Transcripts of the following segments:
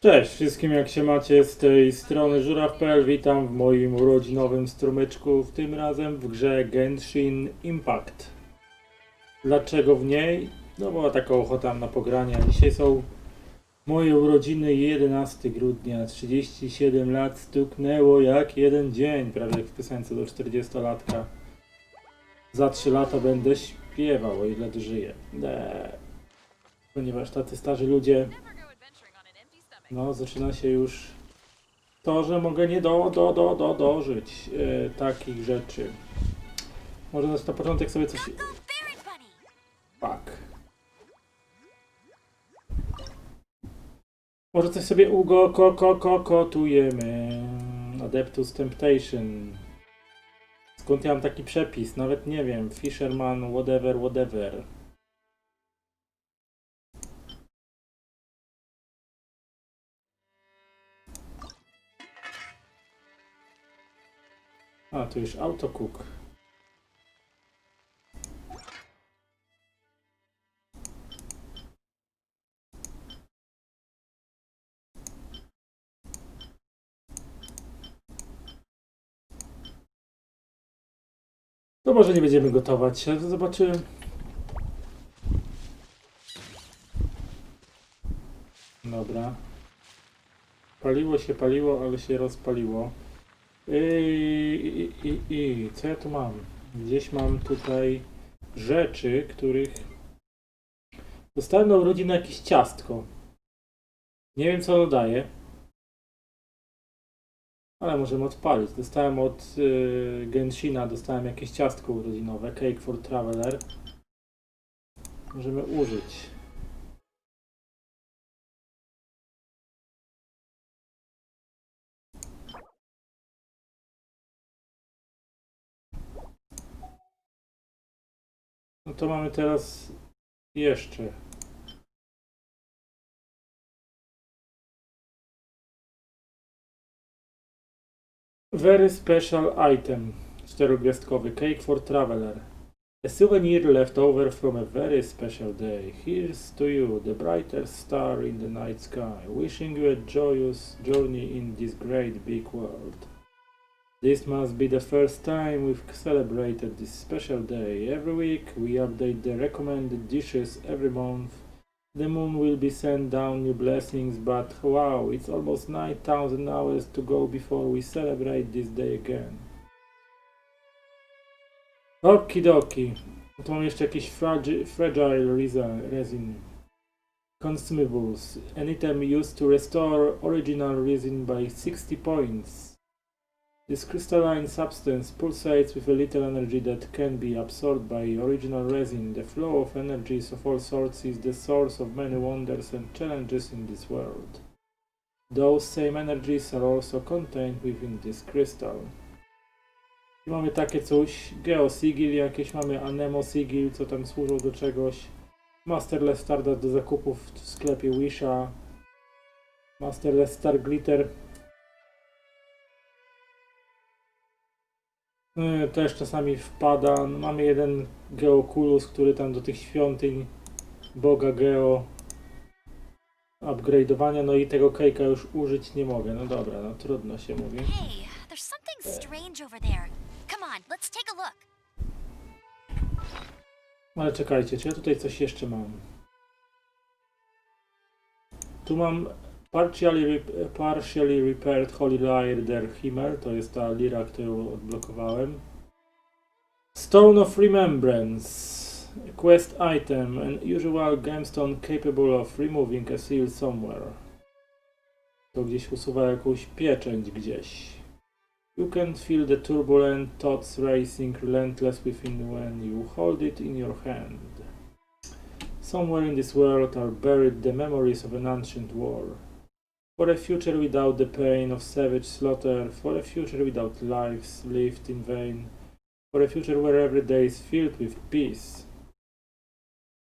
Cześć wszystkim, jak się macie, z tej strony ZuraffPL. Witam w moim urodzinowym strumyczku, w tym razem w grze Genshin Impact. Dlaczego w niej? No bo taką ochotę na pogrania. Dzisiaj są moje urodziny, 11 grudnia, 37 lat stuknęło jak jeden dzień, prawie jak w piosence do 40-latka. Za 3 lata będę śpiewał, o ile dożyję. Ponieważ tacy starzy ludzie, no zaczyna się już to, że mogę nie dożyć takich rzeczy. Może na początek sobie coś... Fuck. Może coś sobie kotujemy. Adeptus Temptation. Skąd ja mam taki przepis? Nawet nie wiem. Fisherman, whatever. A, tu już autocook. No może nie będziemy gotować, ale zobaczymy. Dobra. Paliło, ale się rozpaliło. Co ja tu mam? Gdzieś mam tutaj rzeczy, których... Dostałem na urodziny jakieś ciastko. Nie wiem, co ono daje. Ale możemy odpalić. Dostałem od Genshina, dostałem jakieś ciastko urodzinowe. Cake for Traveler. Możemy użyć. No to mamy teraz jeszcze. Very special item. 4-gwiazdkowy. Cake for Traveler. A souvenir left over from a very special day. Here's to you, the brightest star in the night sky, wishing you a joyous journey in this great big world. This must be the first time we've celebrated this special day. Every week we update the recommended dishes every month. The moon will be sent down new blessings, but wow, it's almost 9,000 hours to go before we celebrate this day again. Okidoki. Tu mam jeszcze jakiś fragile resin. Consumables. An item used to restore original resin by 60 points. This crystalline substance pulsates with a little energy that can be absorbed by original resin. The flow of energies of all sorts is the source of many wonders and challenges in this world. Those same energies are also contained within this crystal. I mamy takie coś, Geosigil jakieś, mamy Anemosigil, co tam służą do czegoś. Masterless Stardust do zakupów w sklepie Wisha. Masterless Star Glitter. Też czasami wpada. Mamy jeden Geokulus, który tam do tych świątyń Boga Geo upgrade'owania, no i tego cake'a już użyć nie mogę. No dobra, no trudno się mówi. Hey, there's something strange over there. Come on, let's take a look. Ale czekajcie, czy ja tutaj coś jeszcze mam? Tu mam partially repaired Holy Lyre der Himmel, to jest ta lira, którą odblokowałem. Stone of Remembrance. Quest item, an usual gemstone capable of removing a seal somewhere. To gdzieś usuwa jakąś pieczęć gdzieś. You can feel the turbulent thoughts racing relentless within when you hold it in your hand. Somewhere in this world are buried the memories of an ancient war. For a future without the pain of savage slaughter, for a future without lives lived in vain, for a future where every day is filled with peace.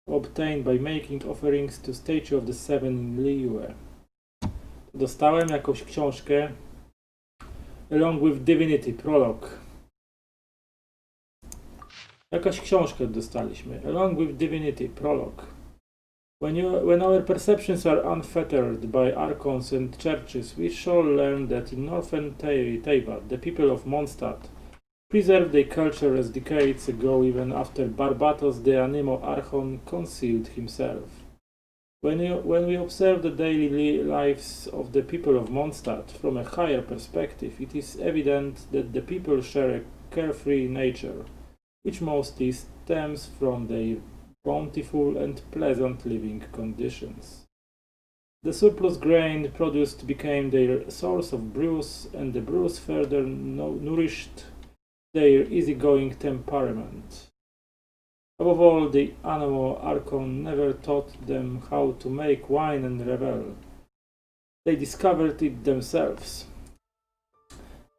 Obtained by making offerings to statue of the seven in Liyue. Dostałem jakąś książkę Along with Divinity, prolog. Jakaś książkę dostaliśmy. Along with Divinity, prolog. When our perceptions are unfettered by archons and churches, we shall learn that in northern Teyvat, the people of Mondstadt preserved their culture as decades ago, even after Barbatos the Animo Archon concealed himself. When we observe the daily lives of the people of Mondstadt from a higher perspective, it is evident that the people share a carefree nature, which mostly stems from their bountiful and pleasant living conditions. The surplus grain produced became their source of brews, and the brews further nourished their easygoing temperament. Above all, the Anemo Archon never taught them how to make wine and revel. They discovered it themselves.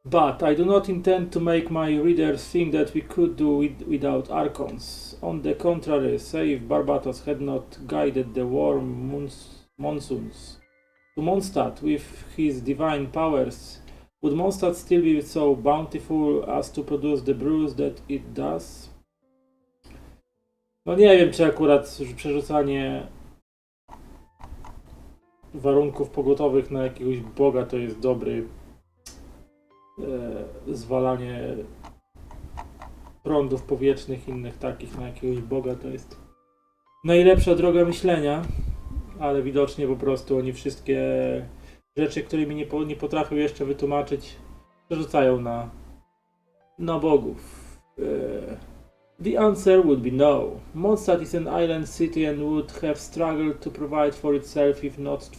But I do not intend to make my readers think that we could do it without Archons. On the contrary, say if Barbatos had not guided the warm monsoons to Mondstadt with his divine powers, would Mondstadt still be so bountiful as to produce the brews that it does? No nie wiem, czy akurat przerzucanie warunków pogodowych na jakiegoś boga to jest dobry zwalanie prądów powietrznych innych takich na jakiegoś boga to jest najlepsza droga myślenia, ale widocznie po prostu oni wszystkie rzeczy, którymi nie potrafią jeszcze wytłumaczyć, przerzucają na bogów. The answer would be no. Mondstadt is an island city and would have struggled to provide for itself if not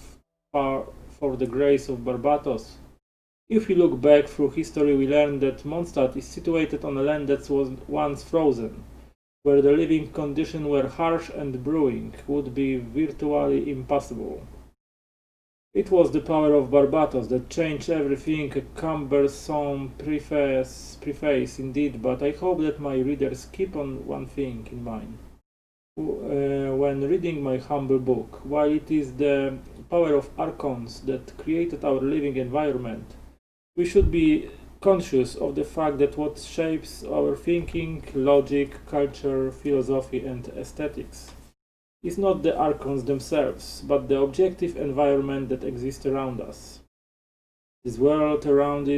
for the grace of Barbatos. If we look back through history, we learn that Mondstadt is situated on a land that was once frozen, where the living conditions were harsh and brewing would be virtually impossible. It was the power of Barbatos that changed everything, a cumbersome preface indeed, but I hope that my readers keep on one thing in mind when reading my humble book. While it is the power of Archons that created our living environment, we should be conscious of the fact that what shapes our thinking, logic, culture, philosophy, and aesthetics is not the Archons themselves, but the objective environment that exists around us. This world around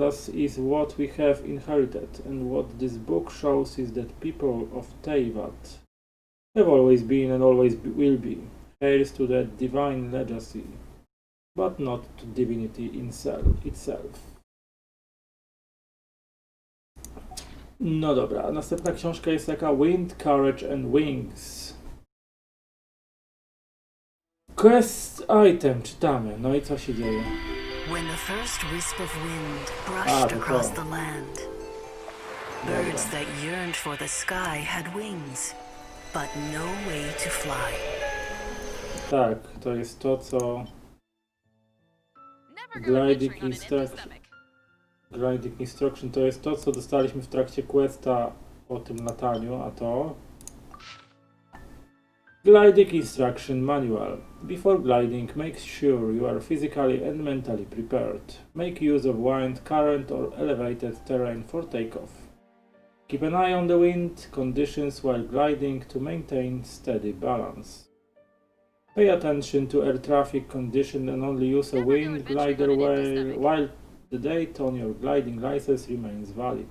us is what we have inherited, and what this book shows is that people of Teyvat have always been and always will be heirs to that divine legacy, but not to divinity itself. No dobra, następna książka jest taka Wind, Courage and Wings. Quest item czytamy, no i co się dzieje? When the first wisp of wind brushed across the land, birds that yearned for the sky had wings, but no way to fly. Tak, to jest to, co Gliding Instruction to jest to, co dostaliśmy w trakcie questa o tym lataniu, a to Gliding Instruction Manual. Before gliding, make sure you are physically and mentally prepared. Make use of wind, current or elevated terrain for takeoff. Keep an eye on the wind conditions while gliding to maintain steady balance. Pay attention to air traffic conditions and only use a wind glider while the date on your gliding license remains valid.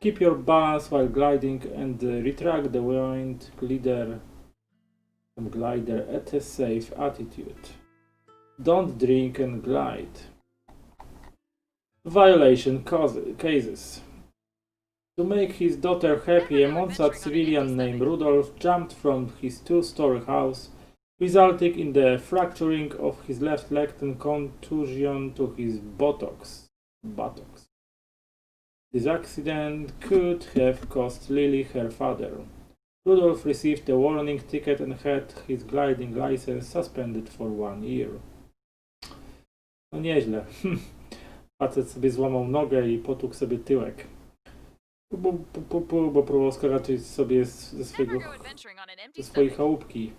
Keep your balance while gliding and retract the wind glider at a safe attitude. Don't drink and glide. Violation cases. To make his daughter happy, a Mondstadt civilian named Rudolf jumped from his two-story house, resulting in the fracturing of his left leg and contusion to his buttocks. This accident could have cost Lily her father. Rudolf received a warning ticket and had his gliding license suspended for 1 year. No nieźle. Facet sobie złamał nogę i potłukł sobie tyłek. Bo próbował skakać sobie ze swojej chałupki.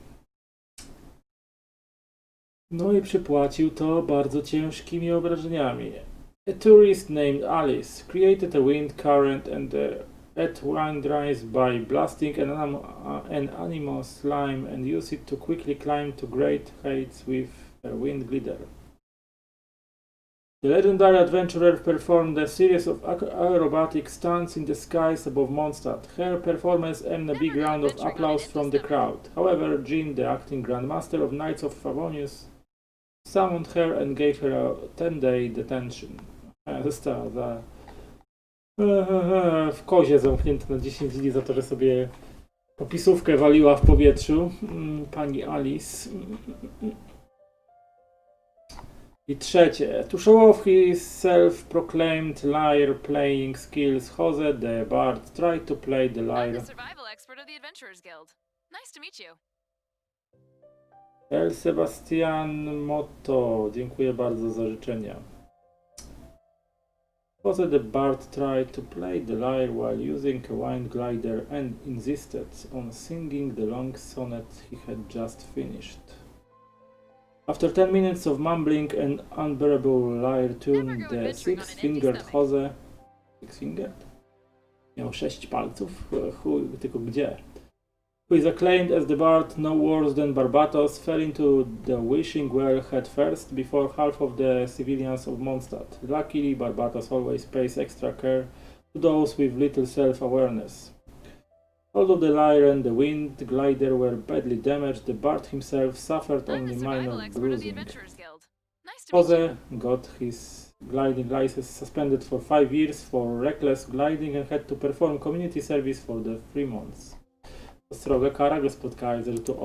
No i przypłacił to bardzo ciężkimi obrażeniami. A tourist named Alice created a wind current and at wind rise by blasting an animal slime and use it to quickly climb to great heights with a wind glider. The legendary adventurer performed a series of aerobatic stunts in the skies above Mondstadt. Her performance earned a big round of applause from the crowd. However, Jean, the acting grandmaster of Knights of Favonius, summoned her and gave her a 10-day detention. Została w kozie zamknięta na 10 dni za to, że sobie popisówkę waliła w powietrzu. Pani Alice. I trzecie. To show off his self-proclaimed lyre playing skills, Jose the Bard tried to play the I'm lyre. the survival expert of the Adventurers Guild. Nice to meet you. El Sebastian Motto. Dziękuję bardzo za życzenia. Jose the Bard tried to play the lyre while using a wind glider and insisted on singing the long sonnet he had just finished. After 10 minutes of mumbling an unbearable lyre tune, the six-fingered Jose... Six-fingered? Miał 6 palców? Chuj, tylko gdzie? Who is acclaimed as the bard no worse than Barbatos, fell into the wishing well head first before half of the civilians of Mondstadt. Luckily, Barbatos always pays extra care to those with little self-awareness. Although the lyre and the wind glider were badly damaged, the bard himself suffered I'm only the survival minor expert of the bruising. Adventurers Guild. Nice to meet you. Jose got his gliding license suspended for 5 years for reckless gliding and had to perform community service for the 3 months. Sroga kara go spotkała, że tu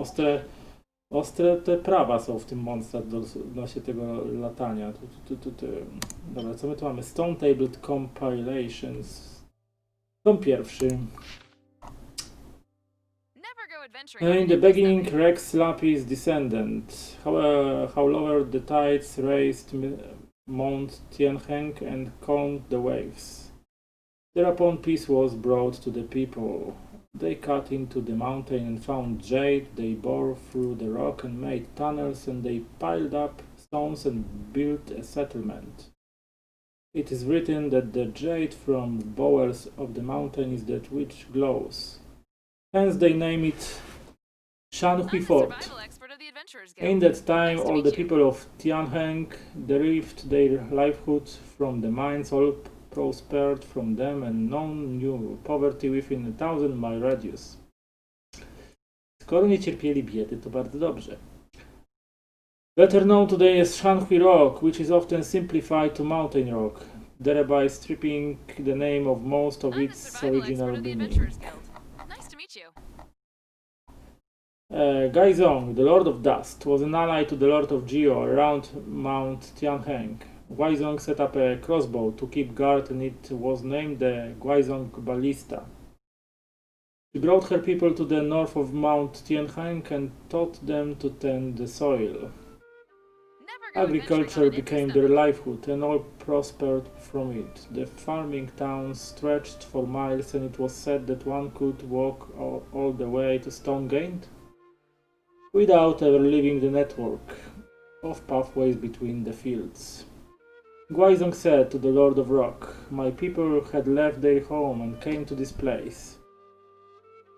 ostre te prawa są w tym Mondstadt odnośnie tego latania. Dobra, co my tu mamy? Stone Tablet Compilations. Tom pierwszy. Never go adventuring on In an the empty beginning, stomach. Rex Lapis descendant. How lowered the tides raised Mount Tianheng and calmed the waves. Thereupon peace was brought to the people. They cut into the mountain and found jade. They bore through the rock and made tunnels, and they piled up stones and built a settlement. It is written that the jade from the bowels of the mountain is that which glows. Hence they name it I'm Shanhui the Fort. survival expert of the Adventurers Guild. In that time, Nice to all meet the you. people of Tianheng derived their livelihood from the mines. All prospered from them, and none knew poverty within a 1,000-mile radius. Skoro nie cierpieli biedy, to bardzo dobrze. Better known today as Shanhui Rock, which is often simplified to Mountain Rock, thereby stripping the name of most of I'm the its survival original expert of the meaning. Adventurers Guild. Nice to meet you. Gaizong, the Lord of Dust, was an ally to the Lord of Geo around Mount Tianheng. Guizong set up a crossbow to keep guard, and it was named the Guizong Ballista. She brought her people to the north of Mount Tianheng and taught them to tend the soil. Never go Agriculture adventuring on an empty became their stomach. livelihood, and all prospered from it. The farming towns stretched for miles, and it was said that one could walk all the way to Stonegate without ever leaving the network of pathways between the fields. Guizong said to the Lord of Rock, "My people had left their home and came to this place.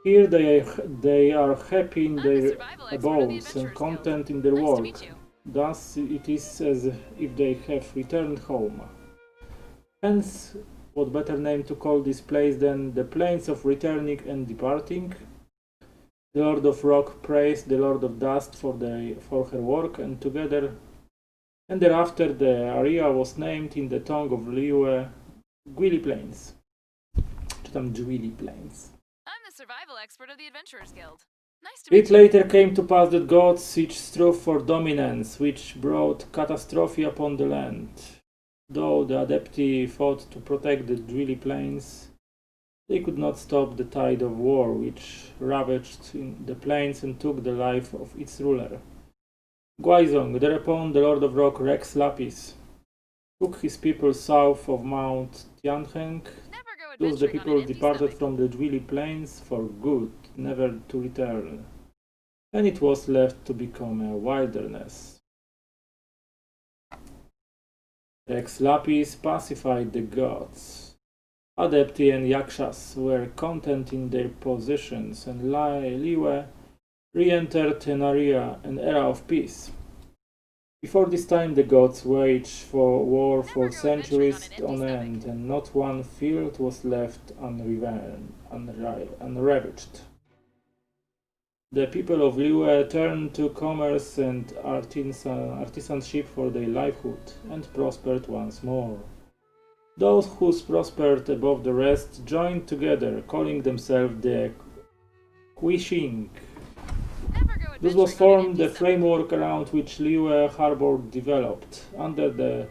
Here they are happy in I'm the their survival expert of the abodes and Adventurers content Guild. in their Nice to work. meet you. Thus it is as if they have returned home." Hence, what better name to call this place than the Plains of Returning and Departing? The Lord of Rock praised the Lord of Dust for her work, and thereafter the area was named in the tongue of Liyue Gwili Plains. Czy tam Gwili Plains. I'm the survival expert of the Adventurers Guild. Nice to meet It you. later came to pass that gods sieged strove for dominance, which brought catastrophe upon the land. Though the Adepti fought to protect the Dwili Plains, they could not stop the tide of war, which ravaged in the plains and took the life of its ruler. Guizong, thereupon the Lord of Rock Rex Lapis, took his people south of Mount Tianheng. Never go Thus the adventuring on people an empty departed stomach. from the Dwili Plains for good, never to return, and it was left to become a wilderness. Rex Lapis pacified the gods. Adepti and Yakshas were content in their positions, and Liyue re-entered an era of peace. Before this time, the gods waged war for centuries on end, and not one field was left unravaged. The people of Liyue turned to commerce and artisanship for their livelihood, and prospered once more. Those who prospered above the rest joined together, calling themselves the Kuchenne. This was formed the framework around which Liyue Harbor developed. Under the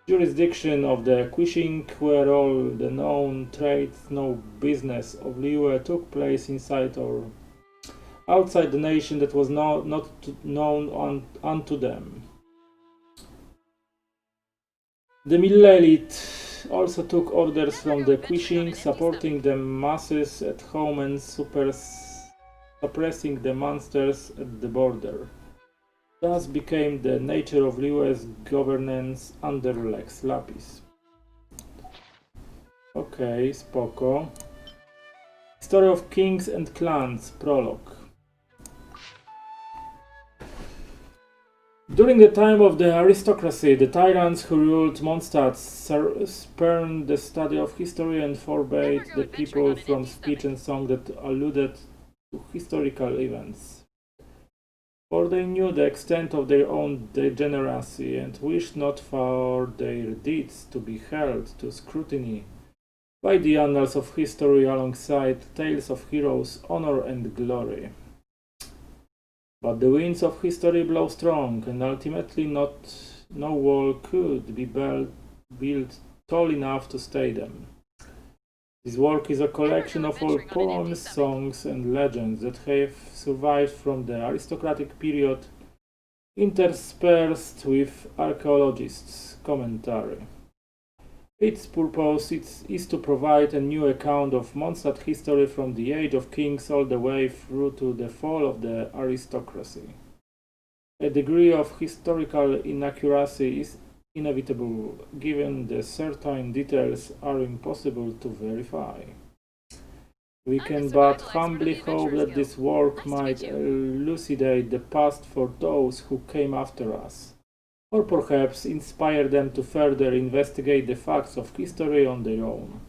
jurisdiction of the Kuchenne, where all the known trades, no business of Liyue took place inside or outside the nation that was not known unto them. The middle elite also took orders from the Kuchenne, supporting the masses at home and suppressing the monsters at the border. Thus became the nature of Liyue's governance under Lex Lapis. Okej, spoko. Story of Kings and Clans, prologue. During the time of the aristocracy, the tyrants who ruled Mondstadt spurned the study of history and forbade the people from speech and song that alluded to historical events. For they knew the extent of their own degeneracy and wished not for their deeds to be held to scrutiny by the annals of history alongside tales of heroes, honor and glory. But the winds of history blow strong, and ultimately no wall could be built tall enough to stay them. This work is a collection of all poems, songs, and legends that have survived from the aristocratic period, interspersed with archaeologists' commentary. Its purpose is to provide a new account of Mondstadt history from the Age of Kings all the way through to the fall of the aristocracy. A degree of historical inaccuracy is inevitable, given that certain details are impossible to verify. We can but humbly hope that this work might elucidate the past for those who came after us, or perhaps inspire them to further investigate the facts of history on their own.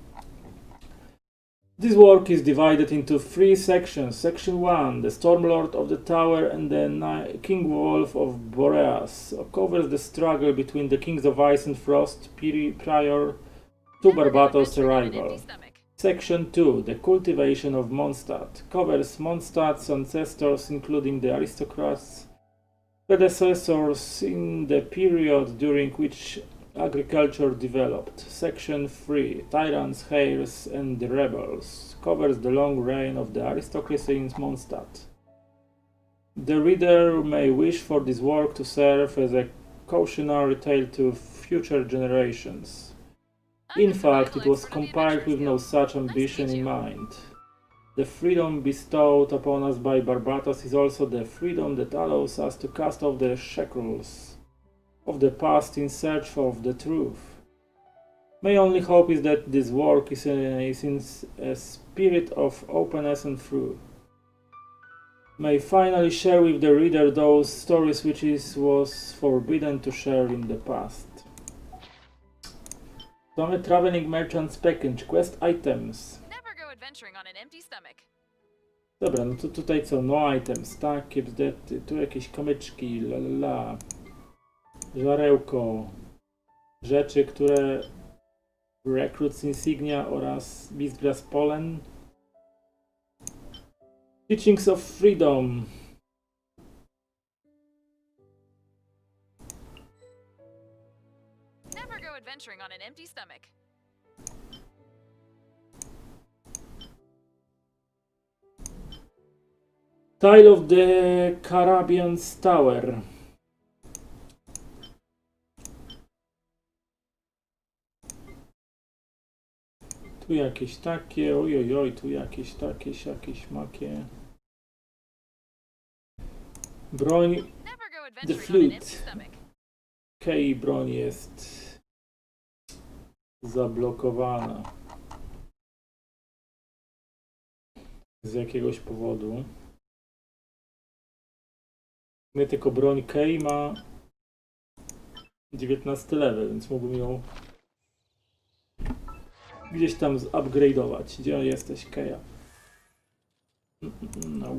This work is divided into 3 sections. Section 1, the Stormlord of the Tower and the King Wolf of Boreas, covers the struggle between the Kings of Ice and Frost prior to Barbatos' arrival. Section 2, the Cultivation of Mondstadt, covers Mondstadt's ancestors, including the aristocrats' predecessors in the period during which agriculture developed. Section 3, Tyrants, Heirs, and the Rebels, covers the long reign of the aristocracy in Mondstadt. The reader may wish for this work to serve as a cautionary tale to future generations. In fact, it was compiled with no such ambition in mind. The freedom bestowed upon us by Barbatos is also the freedom that allows us to cast off the shackles of the past in search of the truth. My only hope is that this work is in a spirit of openness and truth. May finally share with the reader those stories which was forbidden to share in the past. Mamy Traveling Merchant's Package, Quest Items. Dobra, no to tutaj co? No items, takie bzdety, tu jakieś kamyczki, lalala. Żarełko. Rzeczy, które... Recruits Insignia oraz Beastgrass Pollen. Teachings of Freedom. Never go adventuring on an empty stomach. Tile of the Caribbean's Tower. Tu jakieś takie, ojojoj, tu jakieś takie, jakieś makie. Broń, the flute. Okej, broń jest zablokowana. Z jakiegoś powodu. Mnie tylko broń Kei ma 19 level, więc mógłbym ją gdzieś tam zupgrade'ować. Gdzie jesteś, Keja?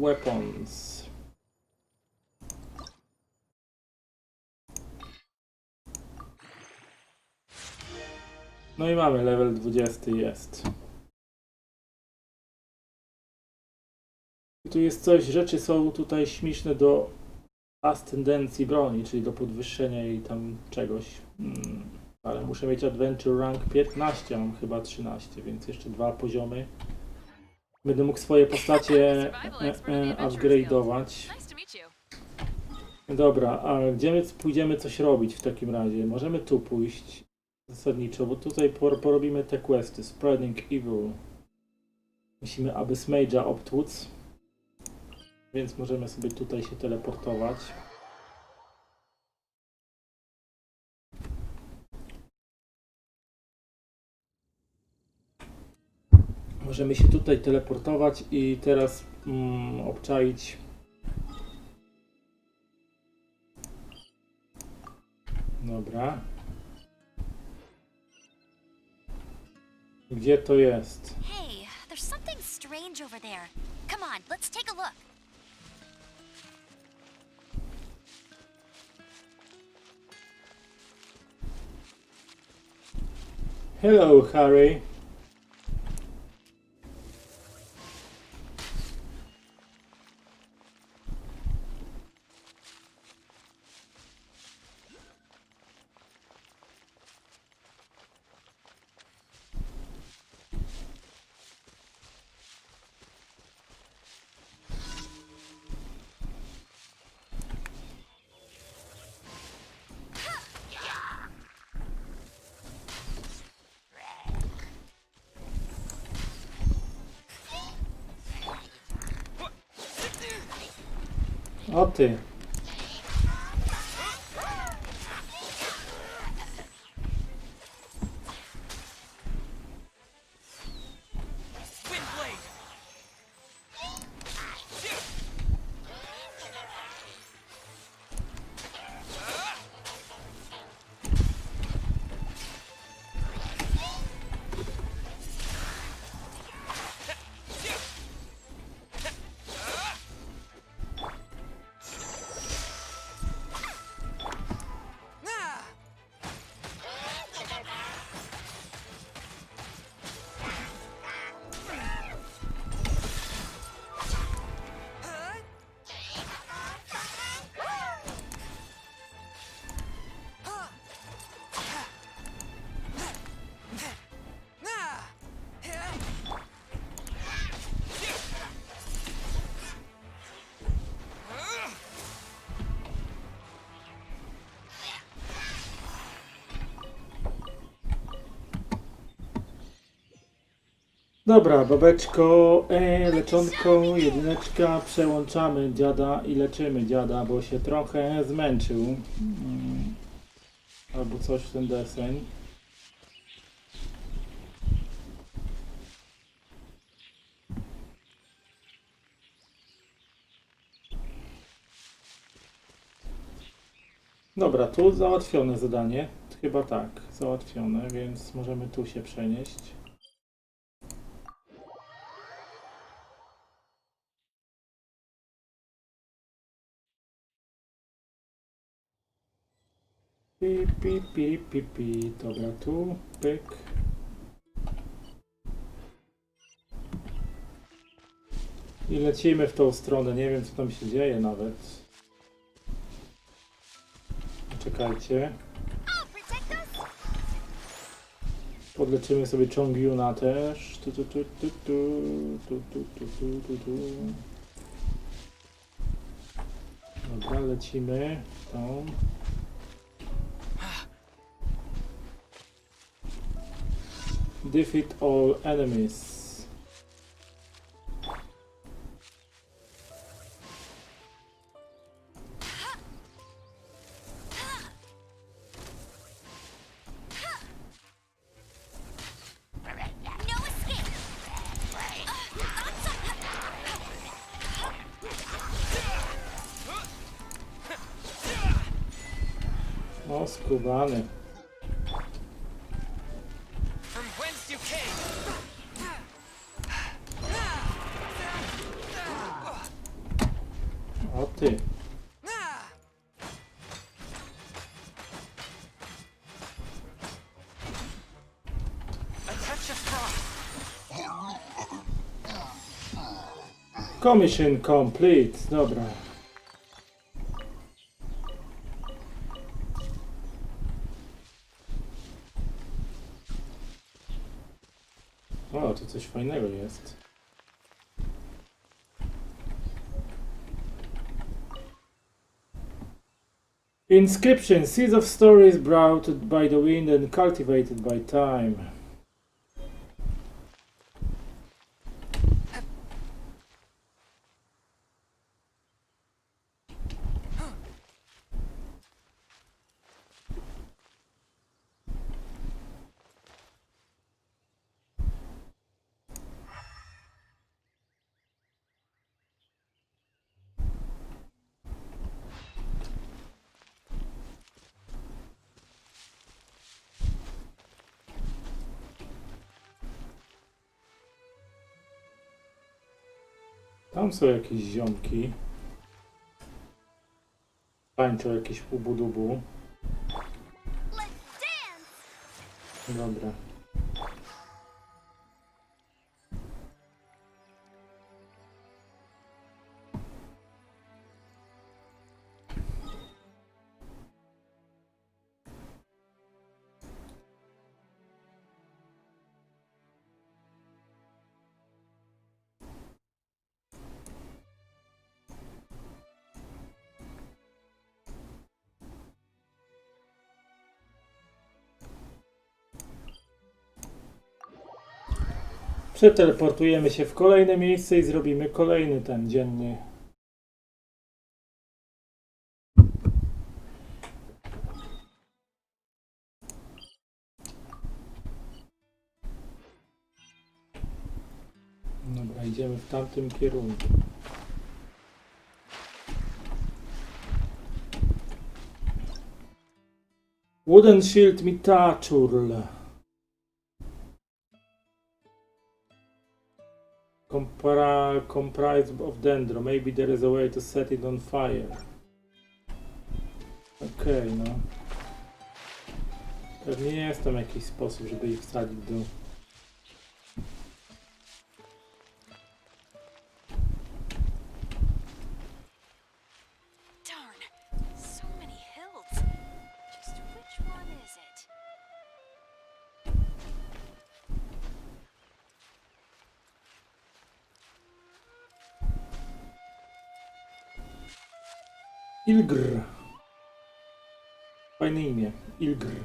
Weapons. No i mamy level 20 jest. I tu jest coś, rzeczy są tutaj śmieszne do ascendencji broni, czyli do podwyższenia jej tam czegoś. Ale muszę mieć Adventure Rank 15, mam chyba 13, więc jeszcze 2 poziomy. Będę mógł swoje postacie upgrade'ować. Nice to meet you. Dobra, a gdzie my pójdziemy coś robić w takim razie? Możemy tu pójść zasadniczo, bo tutaj porobimy te questy. Spreading Evil. Musimy Abyss Mage'a obtłuc. Więc możemy sobie tutaj się teleportować. Możemy się tutaj teleportować i teraz obczaić. Dobra. Gdzie to jest? Hey, there's something strange over there. Come on, let's take a look. Hello, Harry. O ty. Dobra, babeczko, leczonko, jedyneczka, przełączamy dziada i leczymy dziada, bo się trochę zmęczył. Albo coś w ten deseń. Dobra, tu załatwione zadanie. Chyba tak, załatwione, więc możemy tu się przenieść. Pi, pi, pi, pi, pi. Dobra, tu, pyk. I lecimy w tą stronę, nie wiem co tam się dzieje nawet. Czekajcie. Podleczymy sobie Chongyuna też. Dobra, lecimy tą. Defeat all enemies. No escape. O, skubany. From whence you came. O ty. A touch of frost. Commission complete. Dobra. O, to coś fajnego jest. Inscription. Seeds of stories brought by the wind and cultivated by time. Tam są jakieś ziomki. Tańczą jakieś ubudubu. Let's dance! Dobra. Przeteleportujemy się w kolejne miejsce i zrobimy kolejny ten dzienny. Dobra, idziemy w tamtym kierunku. Wooden shield mitachurl. Comprised of dendro. Maybe there is a way to set it on fire. Okej, no. Pewnie jest tam jakiś sposób, żeby ich wsadzić do... Darn, so many hills. Just which one is it? Ilgr. Fajne imię. Ilgr.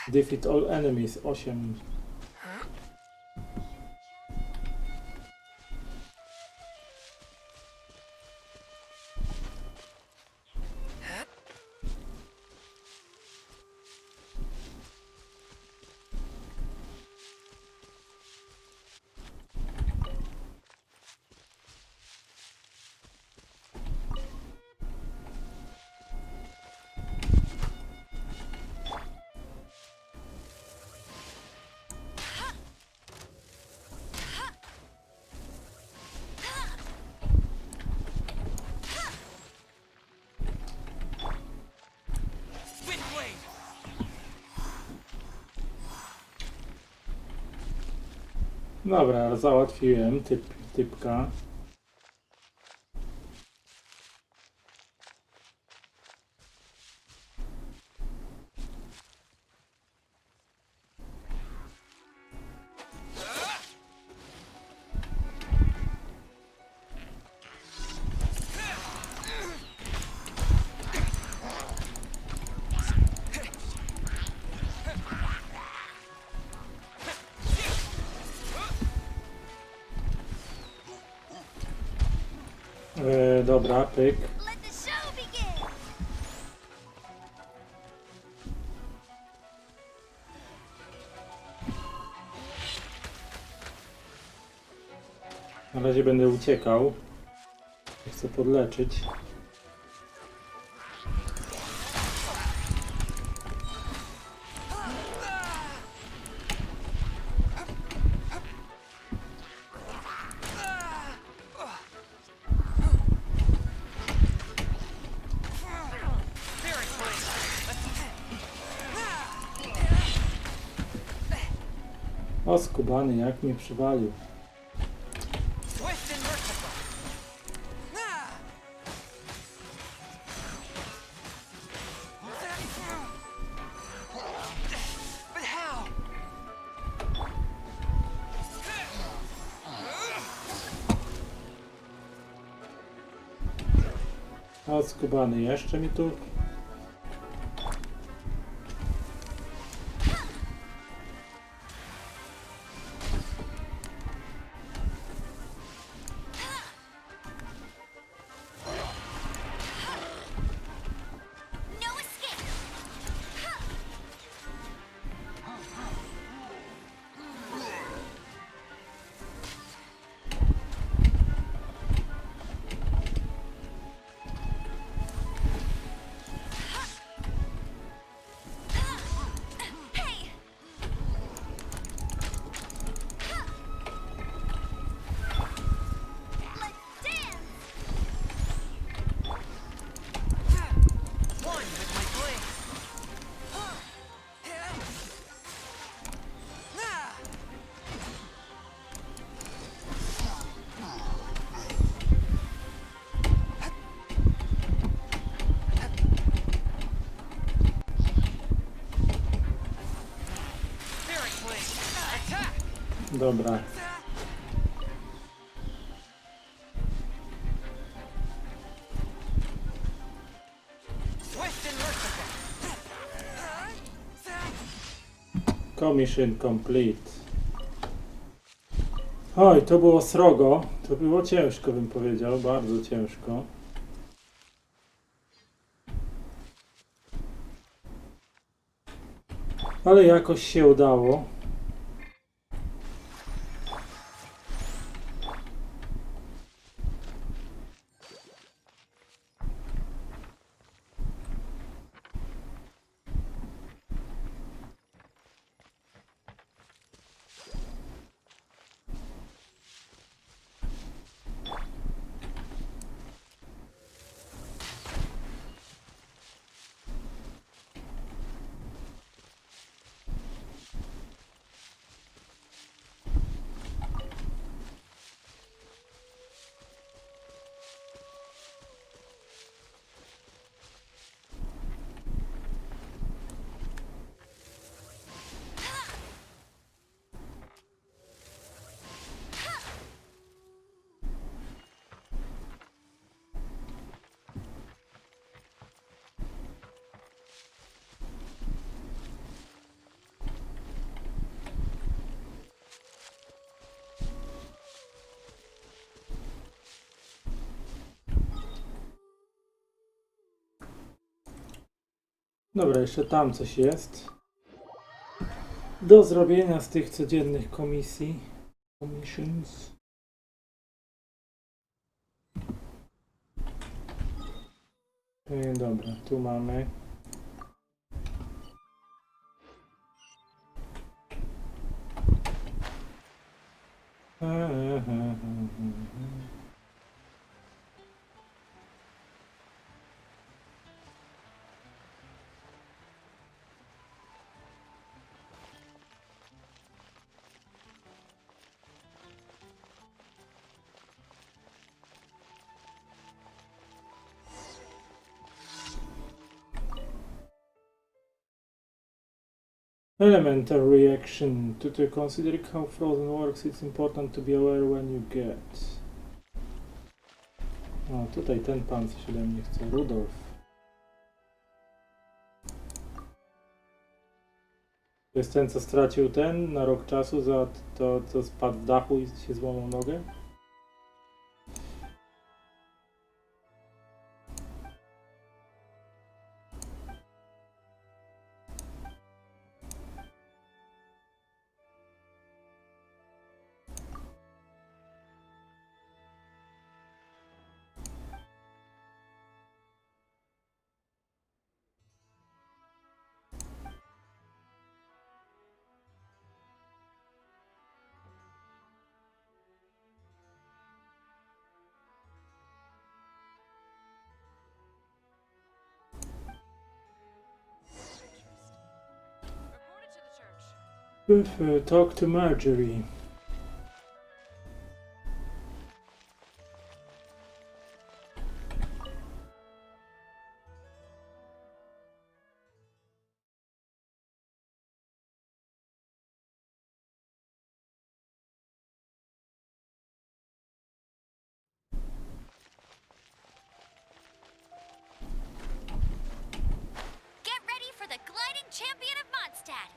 Defeat all enemies. 8. Wind wave. Dobra, załatwiłem typka. Dobra, pyk. Let the show begin! Na razie będę uciekał. chcę podleczyć. O, skubany, jak mnie przywalił. Swift and merciful. But how? O, skubany, jeszcze mi tu... No escape. Hey. Let's dance. One with my blade. Spirit blade. Attack. Dobra. Swift and merciful. Commission complete. Oj, to było srogo. To było ciężko, bym powiedział. Bardzo ciężko. Ale jakoś się udało. Dobra, jeszcze tam coś jest. Do zrobienia z tych codziennych komisji. Commissions. Dobra, tu mamy. Elemental reaction. To consider how frozen works, it's important to be aware when you get. O, tutaj ten pan coś ode mnie chce. Rudolf. To jest ten, co stracił ten na rok czasu za to, co spadł w dachu i się złamał nogę? Talk to Marjorie. Get ready for the gliding champion of Mondstadt.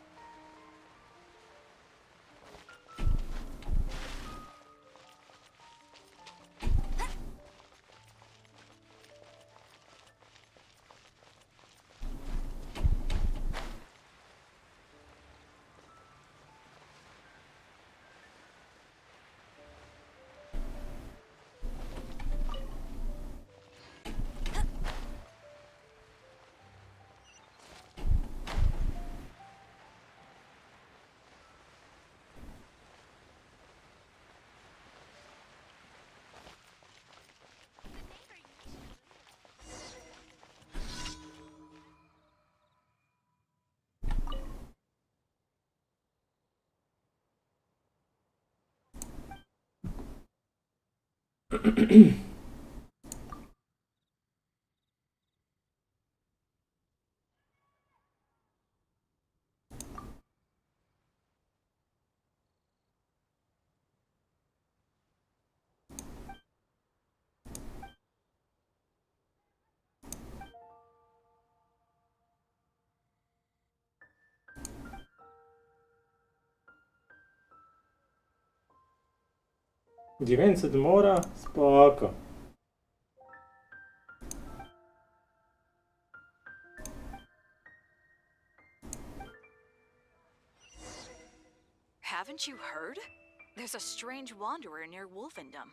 $900 mora? Spoko. Haven't you heard? There's a strange wanderer near Wolfendom.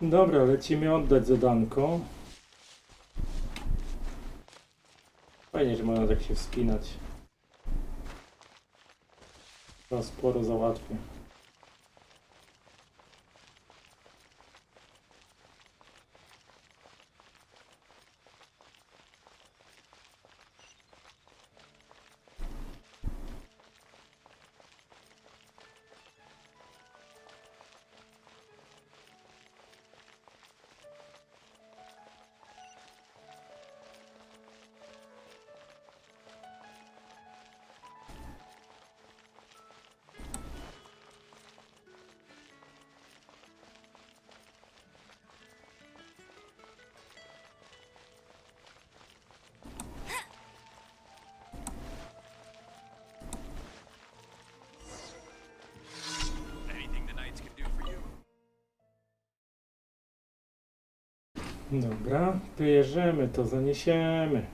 Dobra, lecimy oddać zadanko. Fajnie, że można tak się wspinać. To sporo załatwię. Dobra, bierzemy to, zaniesiemy.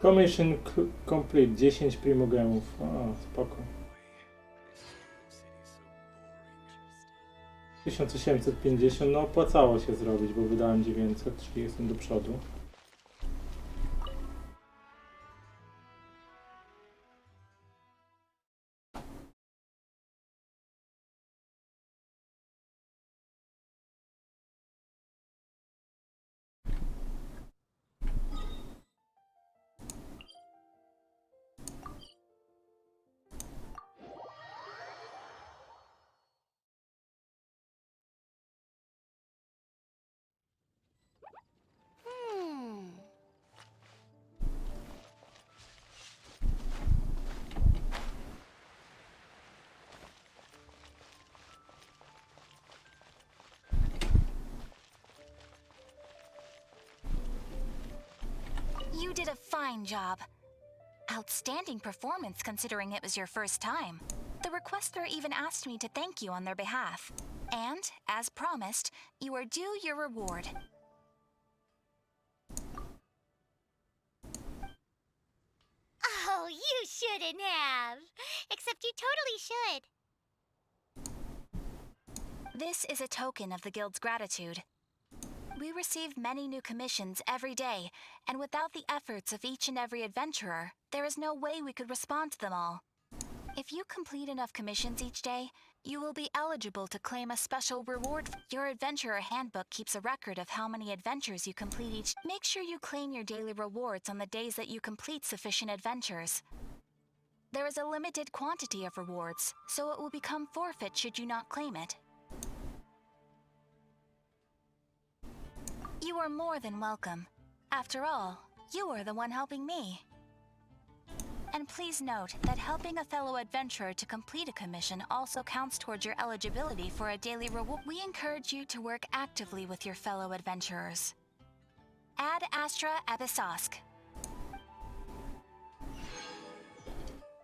Commission complete, 10 primogemów. O, spoko. 1850, no opłacało się zrobić, bo wydałem 900, czyli jestem do przodu. You did a fine job. Outstanding performance considering it was your first time. The requester even asked me to thank you on their behalf. And, as promised, you are due your reward. Oh, you shouldn't have. Except you totally should. This is a token of the guild's gratitude. We receive many new commissions every day, and without the efforts of each and every adventurer, there is no way we could respond to them all. If you complete enough commissions each day, you will be eligible to claim a special reward. Your adventurer handbook keeps a record of how many adventures you complete each. Make sure you claim your daily rewards on the days that you complete sufficient adventures. There is a limited quantity of rewards, so it will become forfeit should you not claim it. You are more than welcome. After all, you are the one helping me. And please note that helping a fellow adventurer to complete a commission also counts towards your eligibility for a daily reward. We encourage you to work actively with your fellow adventurers. Ad Astra Abyssosque.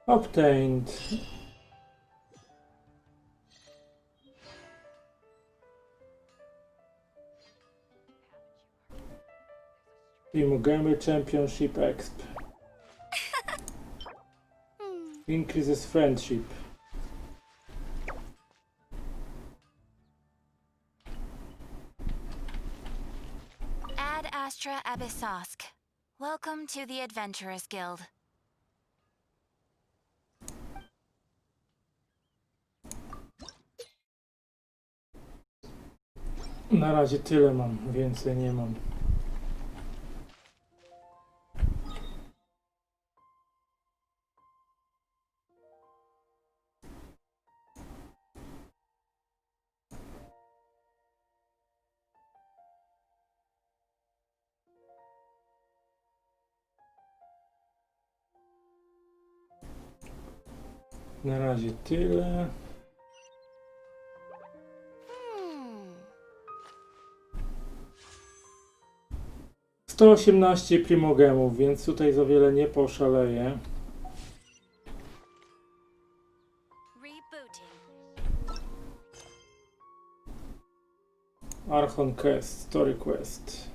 Obtained. Poznajemy Championship Exp. Increases friendship. Ad Astra Abyssosque. Welcome to the Adventurers Guild. Na razie tyle mam, więcej nie mam. Na razie tyle. 118 primogemów, więc tutaj za wiele nie poszaleję. Rebooting. Archon Quest, Story Quest.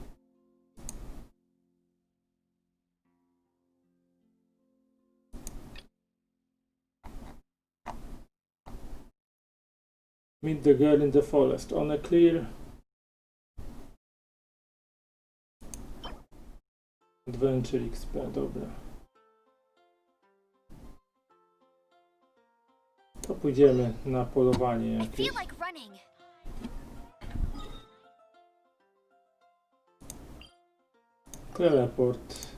Meet the girl in the forest on a clear. Adventure XP, dobra. To pójdziemy na polowanie I jakieś. feel like running. Teleport.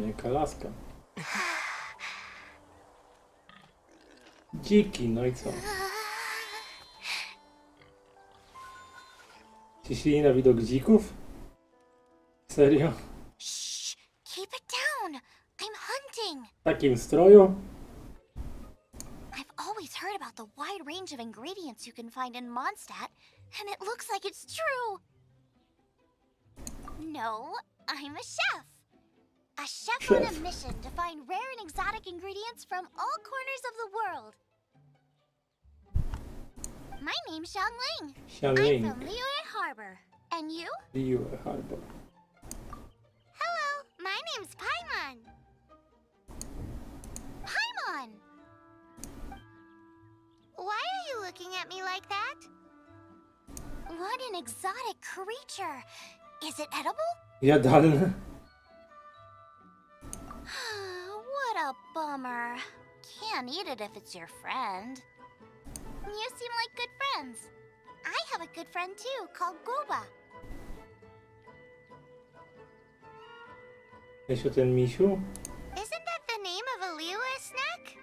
Jaka laska. Dziki, no i co? Ciśnili na widok dzików? Serio? Shh! Keep it down. I'm hunting. W takim stroju? I've always heard about the wide range of ingredients you can find in Mondstadt, and it looks like it's true. No, I'm a chef. A chef on a mission to find rare and exotic ingredients from all corners of the world. My name's Xianling. Xianling. I'm from Liyue Harbor. And you? Liyue Harbor. Hello, my name's Paimon. Paimon! Why are you looking at me like that? What an exotic creature. Is it edible? Jadalne. What a bummer. Can't eat it if it's your friend. You seem like good friends. I have a good friend too, called Goba. Jest o ten misiu? Isn't that the name of a Lila snack?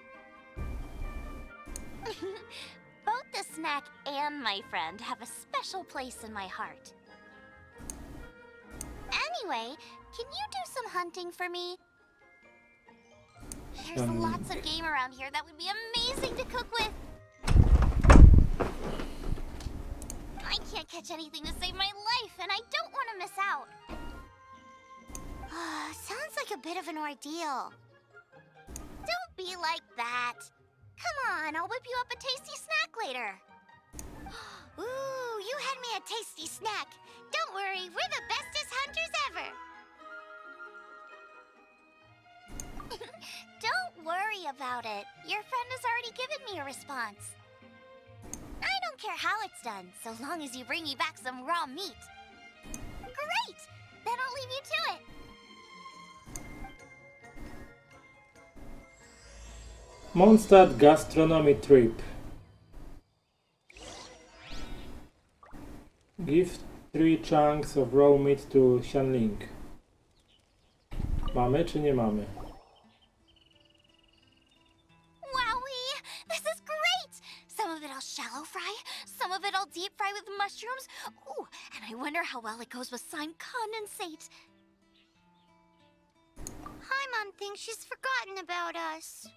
Both the snack and my friend have a special place in my heart. Anyway, can you do some hunting for me? There's lots of game around here that would be amazing to cook with. I can't catch anything to save my life, and I don't want to miss out. Sounds like a bit of an ordeal. Don't be like that. Come on, I'll whip you up a tasty snack later. Ooh, you had me a tasty snack. Don't worry, we're the bestest hunters ever. Don't worry about it. Your friend has already given me a response. I don't care how it's done, so long as you bring me back some raw meat. Great! Then I'll leave you to it. Mondstadt gastronomy trip. Give 3 chunks of raw meat to Xianling. Mamy czy nie mamy? Wowee! This is great! Some of it I'll shallow fry, some of it I'll deep fry with mushrooms. Ooh, and I wonder how well it goes with slime condensate. Hi, Mom thinks she's forgotten about us.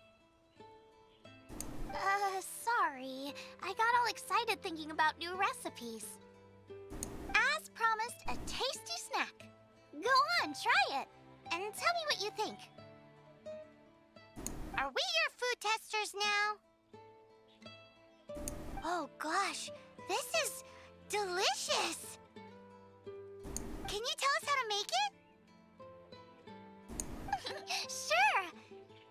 Sorry. I got all excited thinking about new recipes. As promised, a tasty snack. Go on, try it, and tell me what you think. Are we your food testers now? Oh gosh, this is delicious! Can you tell us how to make it? Sure!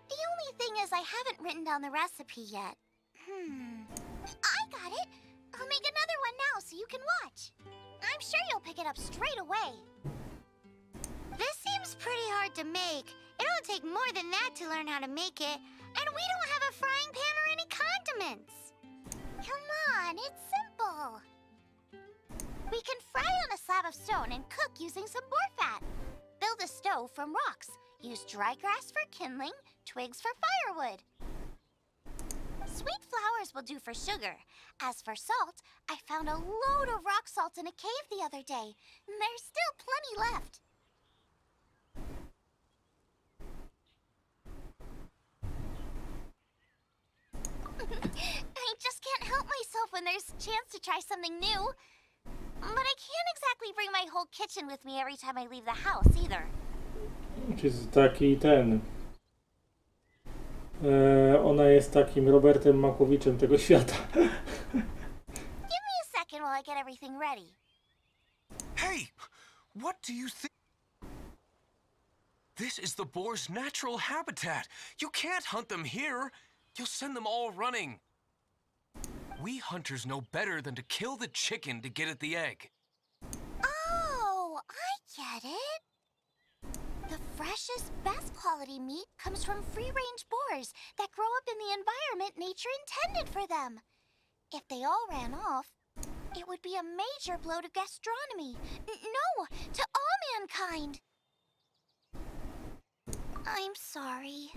The only thing is I haven't written down the recipe yet. I got it! I'll make another one now so you can watch. I'm sure you'll pick it up straight away. This seems pretty hard to make. It'll take more than that to learn how to make it. And we don't have a frying pan or any condiments. Come on, it's simple. We can fry on a slab of stone and cook using some boar fat. Build a stove from rocks. Use dry grass for kindling, twigs for firewood. Sweet flowers will do for sugar. As for salt, I found a load of rock salt in a cave the other day. There's still plenty left. I just can't help myself when there's a chance to try something new. But I can't exactly bring my whole kitchen with me every time I leave the house either. Czy taki ten... ona jest takim Robertem Makowiczem tego świata. Give me a second while I get everything ready. Hey! What do you think? This is the boar's natural habitat. You can't hunt them here. You'll send them all running. We hunters know better than to kill the chicken to get at the egg. Oh, I get it. The freshest, best quality meat comes from free-range boars that grow up in the environment nature intended for them. If they all ran off, it would be a major blow to gastronomy. No, to all mankind. I'm sorry.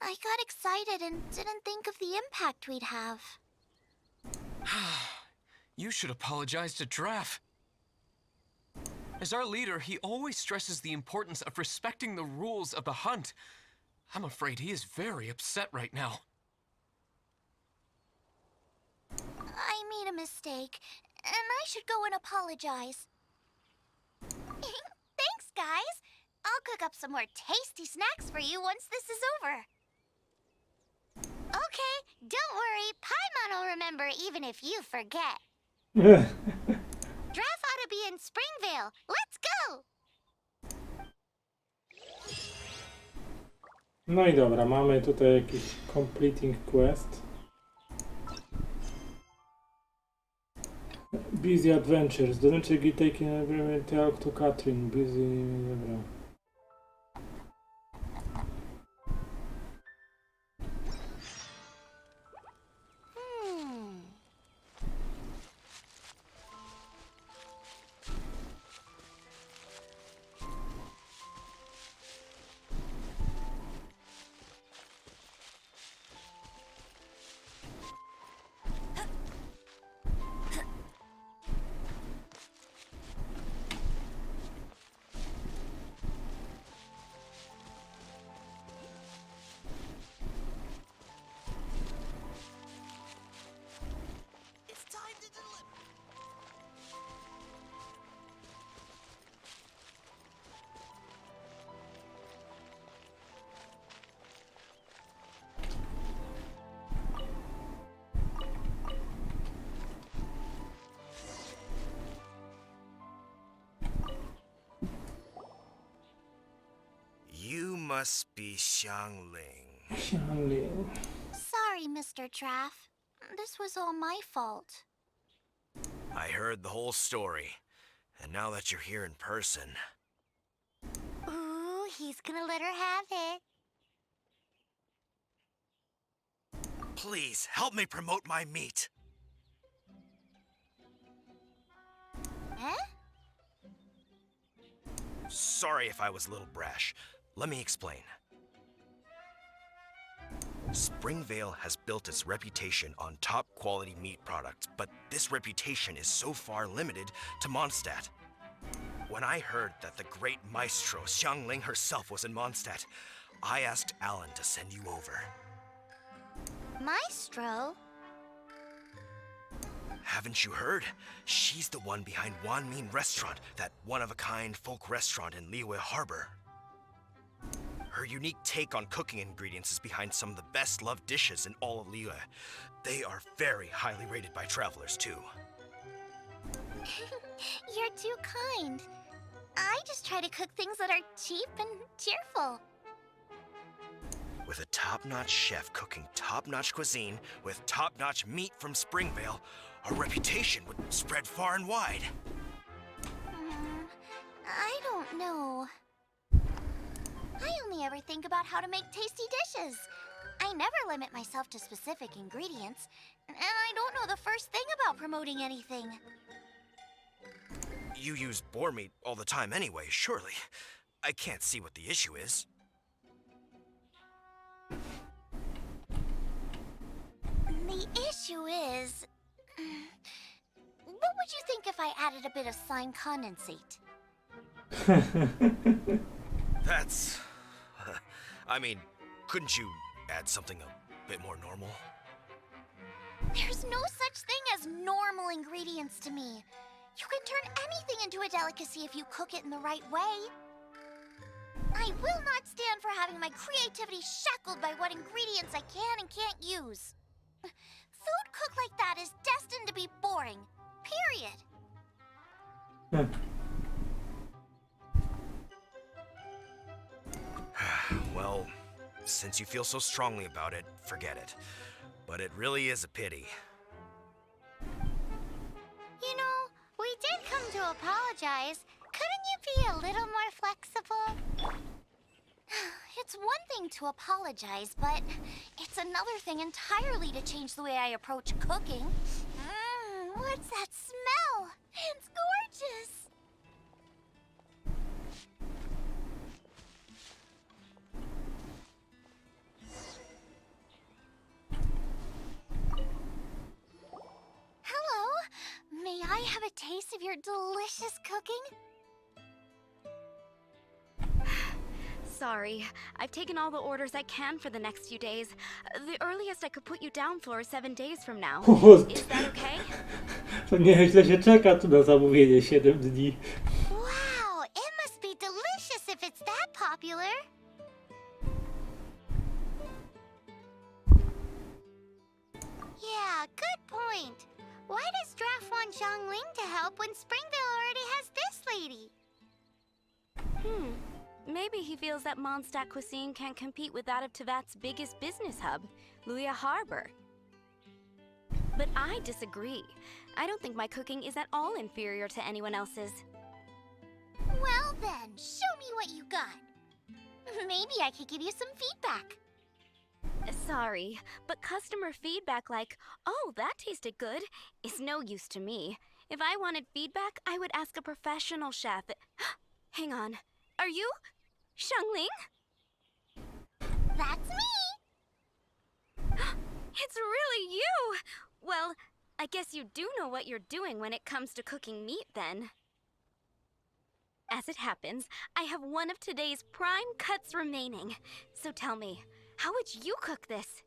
I got excited and didn't think of the impact we'd have. You should apologize to Zuraff. As our leader, he always stresses the importance of respecting the rules of the hunt. I'm afraid he is very upset right now. I made a mistake, and I should go and apologize. Thanks, guys. I'll cook up some more tasty snacks for you once this is over. Okay, don't worry. Paimon will remember even if you forget. Zuraff ought to be in Springvale. Let's go! No i dobra, mamy tutaj jakiś completing quest. Busy Adventures. Donate git taking every talk to Katrin. Busy... Dobra. must be Xianling. Xianling. Sorry, Mr. Draff. This was all my fault. I heard the whole story, and now that you're here in person... Ooh, he's gonna let her have it. Please, help me promote my meat. Huh? Sorry if I was a little brash. Let me explain. Springvale has built its reputation on top-quality meat products, but this reputation is so far limited to Mondstadt. When I heard that the great maestro Xianling herself was in Mondstadt, I asked Alan to send you over. Maestro? Haven't you heard? She's the one behind Wanmin Restaurant, that one-of-a-kind folk restaurant in Liyue Harbor. Her unique take on cooking ingredients is behind some of the best-loved dishes in all of Liyue. They are very highly rated by travelers, too. You're too kind. I just try to cook things that are cheap and cheerful. With a top-notch chef cooking top-notch cuisine with top-notch meat from Springvale, our reputation would spread far and wide. I don't know. I only ever think about how to make tasty dishes. I never limit myself to specific ingredients, and I don't know the first thing about promoting anything. You use boar meat all the time anyway, surely. I can't see what the issue is. The issue is... What would you think if I added a bit of slime condensate? That's... I mean, couldn't you add something a bit more normal? There's no such thing as normal ingredients to me. You can turn anything into a delicacy if you cook it in the right way. I will not stand for having my creativity shackled by what ingredients I can and can't use. Food cooked like that is destined to be boring. Period. Well, since you feel so strongly about it, forget it. But it really is a pity. You know, we did come to apologize. Couldn't you be a little more flexible? It's one thing to apologize, but it's another thing entirely to change the way I approach cooking. What's that smell? It's gorgeous! Hello? May I have a taste of your delicious cooking? Sorry, I've taken all the orders I can for the next few days. The earliest I could put you down for is 7 days from now. Is that okay? To nieźle się czeka tu na zamówienie 7 dni. Wow, it must be delicious if it's that popular. Yeah, good point. Why does Draff want Xianling to help when Springvale already has this lady? Maybe he feels that Mondstadt cuisine can't compete with that of Tevat's biggest business hub, Liyue Harbor. But I disagree. I don't think my cooking is at all inferior to anyone else's. Well then, show me what you got. Maybe I could give you some feedback. Sorry, but customer feedback like, "Oh, that tasted good," is no use to me. If I wanted feedback, I would ask a professional chef. Hang on. Are you Xianling? That's me! It's really you! Well, I guess you do know what you're doing when it comes to cooking meat, then. As it happens, I have one of today's prime cuts remaining. So tell me, how would you cook this?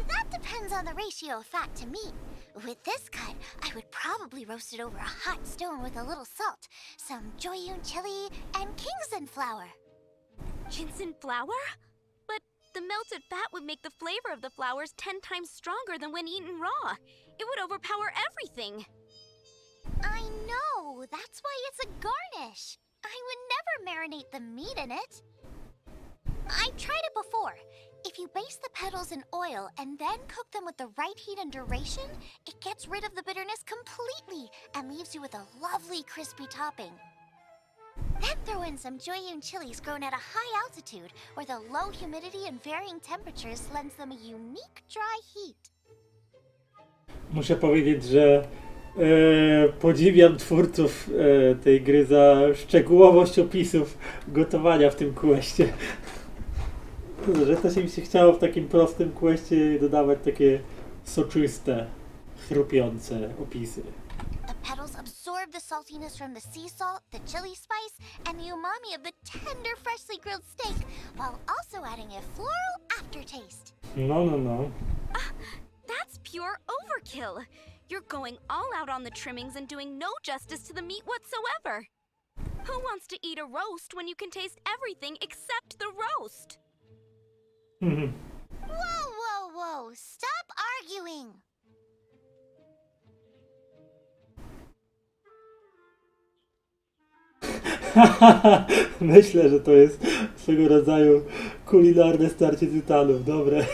That depends on the ratio of fat to meat. With this cut, I would probably roast it over a hot stone with a little salt, some Joyun chili, and Kingston flour. Ginseng flour? But the melted fat would make the flavor of the flours 10 times stronger than when eaten raw. It would overpower everything. I know, that's why it's a garnish. I would never marinate the meat in it. I've tried it before. If you baste the petals in oil and then cook them with the right heat and duration, it gets rid of the bitterness completely and leaves you with a lovely crispy topping. Then throw in some Joyun chilies grown at a high altitude, where the low humidity and varying temperatures lends them a unique dry heat. Muszę powiedzieć, że podziwiam twórców tej gry za szczegółowość opisów gotowania w tym questie. Że to się mi się chciało w takim prostym questie dodawać takie soczyste, chrupiące opisy. The petals absorb the saltiness from the sea salt, the chili spice, and the umami of the tender, freshly grilled steak, while also adding a floral aftertaste. No. That's pure overkill. You're going all out on the trimmings and doing no justice to the meat whatsoever. Who wants to eat a roast when you can taste everything except the roast? Whoa! Stop arguing! Myślę, że to jest swego rodzaju kulinarne starcie tytanów. Dobre.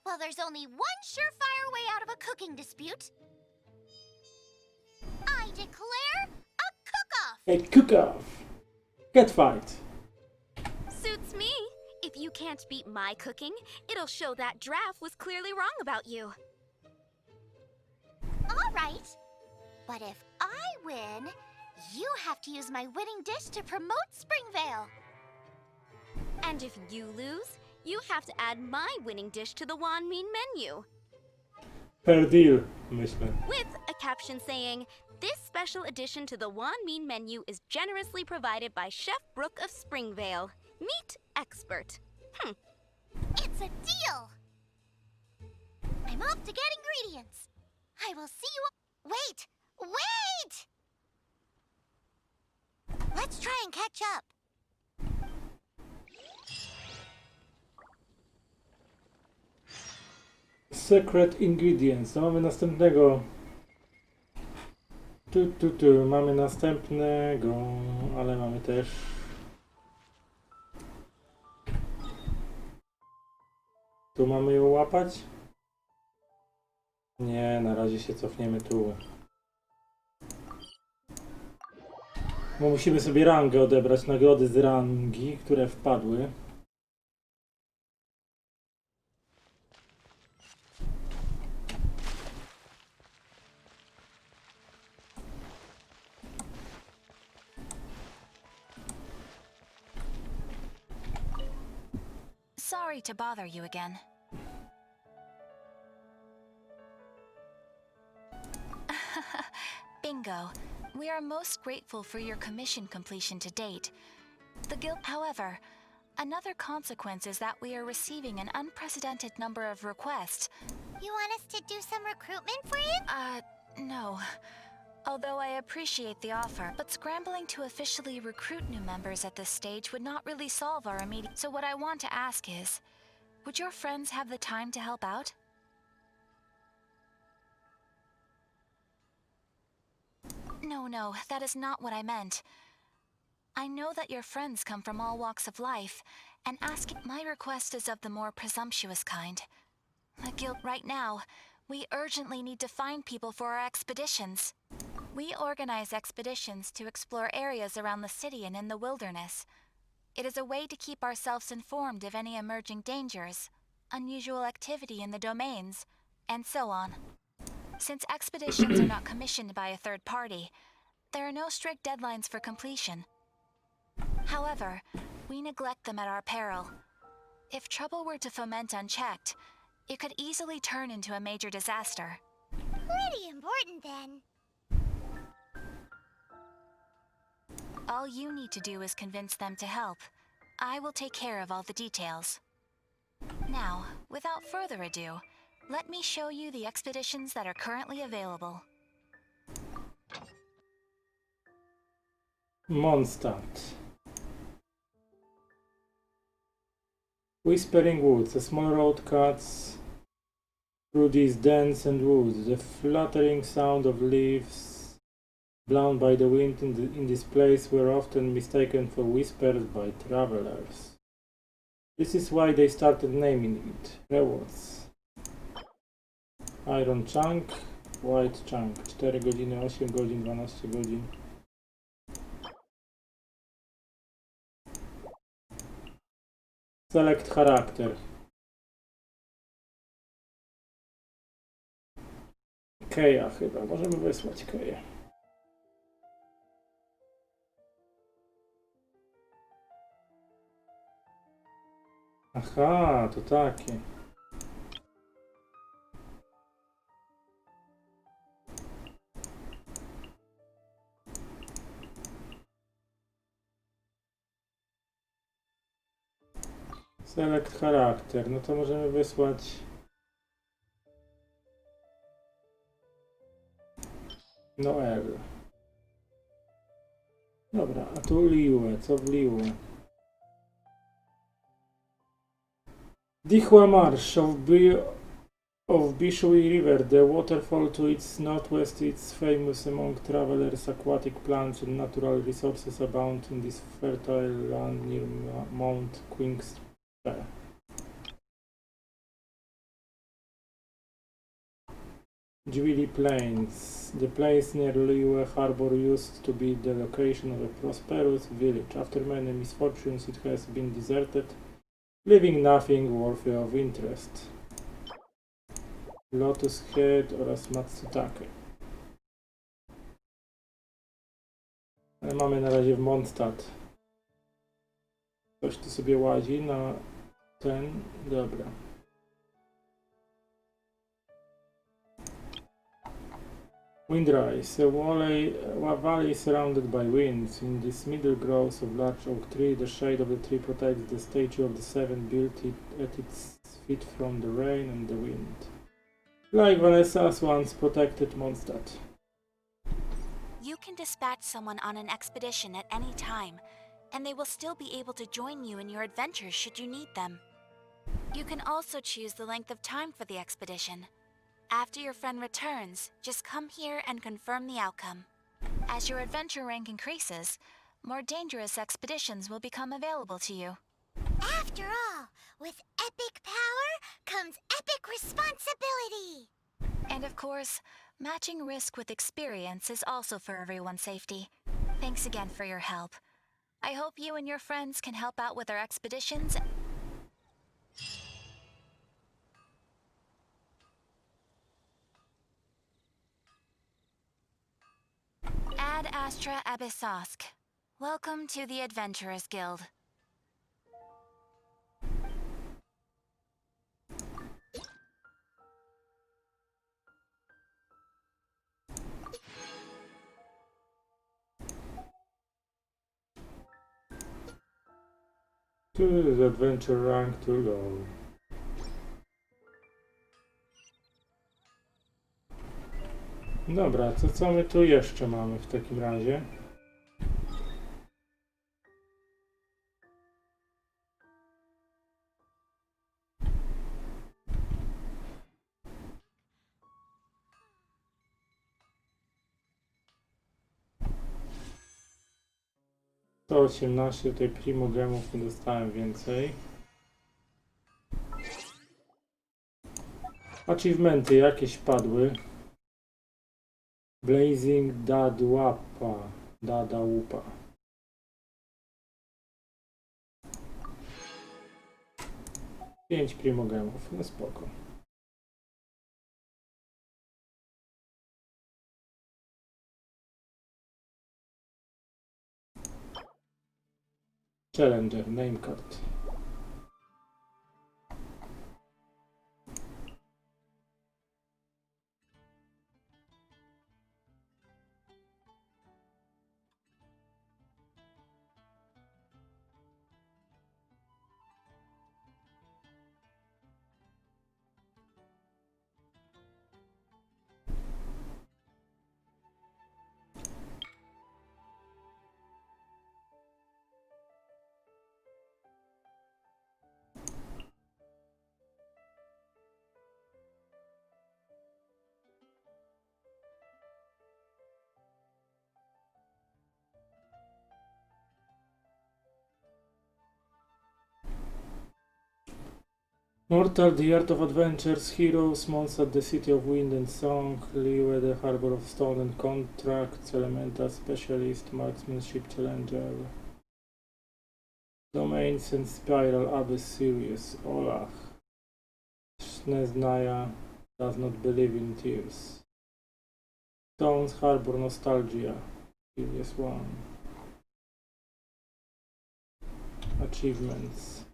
Well, there's only one surefire way out of a cooking dispute. I declare a cook-off! A cook-off. Catfight. Suits me. If you can't beat my cooking, it'll show that Draff was clearly wrong about you. All right. But if I win, you have to use my winning dish to promote Springvale. And if you lose, you have to add my winning dish to the Wanmin menu. Per deal, myślę. With a caption saying, "This special addition to the Wanmin menu is generously provided by Chef Brooke of Springvale, meat expert." It's a deal! I'm off to get ingredients. I will see you... Wait! Let's try and catch up. Secret ingredients. To mamy następnego. Mamy następnego, ale mamy też... Tu mamy ją łapać? Nie, na razie się cofniemy tu. Bo musimy sobie rangę odebrać, nagrody z rangi, które wpadły. Sorry to bother you again. Bingo. We are most grateful for your commission completion to date. The guild, however, another consequence is that we are receiving an unprecedented number of requests. You want us to do some recruitment for you? No. Although I appreciate the offer, but scrambling to officially recruit new members at this stage would not really solve our immediate... So what I want to ask is, would your friends have the time to help out? No, that is not what I meant. I know that your friends come from all walks of life, and asking my request is of the more presumptuous kind. The guild right now, we urgently need to find people for our expeditions. We organize expeditions to explore areas around the city and in the wilderness. It is a way to keep ourselves informed of any emerging dangers, unusual activity in the domains, and so on. Since expeditions are not commissioned by a third party, there are no strict deadlines for completion. However, we neglect them at our peril. If trouble were to foment unchecked, it could easily turn into a major disaster. Pretty important then. All you need to do is convince them to help. I will take care of all the details. Now, without further ado, let me show you the expeditions that are currently available. Mondstadt. Whispering Woods. A small road cuts through these dense and woods. The fluttering sound of leaves blown by the wind in this place were often mistaken for whispers by travelers. This is why they started naming it. Rewards. Iron Chunk, White Chunk. 4 godziny, 8 godzin, 12 godzin. Select charakter. Keja chyba, możemy wysłać Keję. Aha, to takie. Select charakter, no to możemy wysłać Noel. Dobra, a tu Liłę, co w Liłę? Dichła Marsh of Bishui River, the waterfall to its northwest is famous among travelers. Aquatic plants and natural resources abound in this fertile land near Mount Queen's. Jubilee Plains. The place near Liyue Harbor used to be the location of a prosperous village. After many misfortunes, it has been deserted, leaving nothing worthy of interest. Lotus Head oraz Matsutake. Ale mamy na razie w Mondstadt. Ktoś tu sobie łazi na ten... Dobra. Windrise, a valley surrounded by winds. In this middle grows a large oak tree. The shade of the tree protects the statue of the seven built at its feet from the rain and the wind. Like Vanessa's once protected Mondstadt. You can dispatch someone on an expedition at any time, and they will still be able to join you in your adventures should you need them. You can also choose the length of time for the expedition. After your friend returns, just come here and confirm the outcome. As your adventure rank increases, more dangerous expeditions will become available to you. After all, with epic power comes epic responsibility! And of course, matching risk with experience is also for everyone's safety. Thanks again for your help. I hope you and your friends can help out with our expeditions. Ad Astra Abyssosk. Welcome to the Adventurers Guild. To the adventure rank to go. Dobra, to co my tu jeszcze mamy w takim razie? To 18, tutaj primogemów nie dostałem więcej. Achievementy jakieś padły. Blazing Dadałupa. Pięć primogemów, no spoko. Challenger, name card. Mortal, the Art of Adventures, Heroes, Monster, the City of Wind and Song, Liyue, the Harbor of Stone and Contracts, Elemental Specialist, Marksmanship Challenger, Domains and Spiral Abyss Series, Olach, Sneznaya, Does Not Believe in Tears, Stones, Harbor Nostalgia, Previous One, Achievements.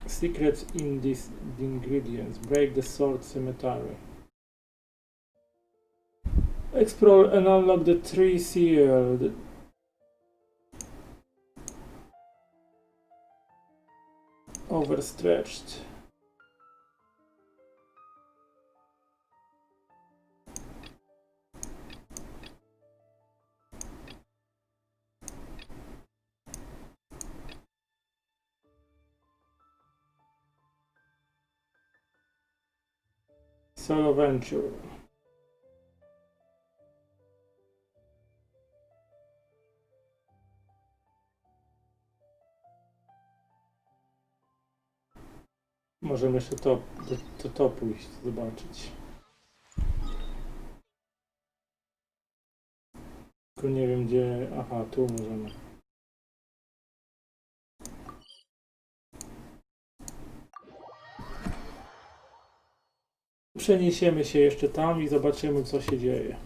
Secrets in these ingredients. Break the sword cemetery. Explore and unlock the tree seal. Overstretched. Solo venture. Możemy jeszcze to pójść, zobaczyć. Tylko nie wiem gdzie... Aha, tu możemy. Przeniesiemy się jeszcze tam i zobaczymy co się dzieje.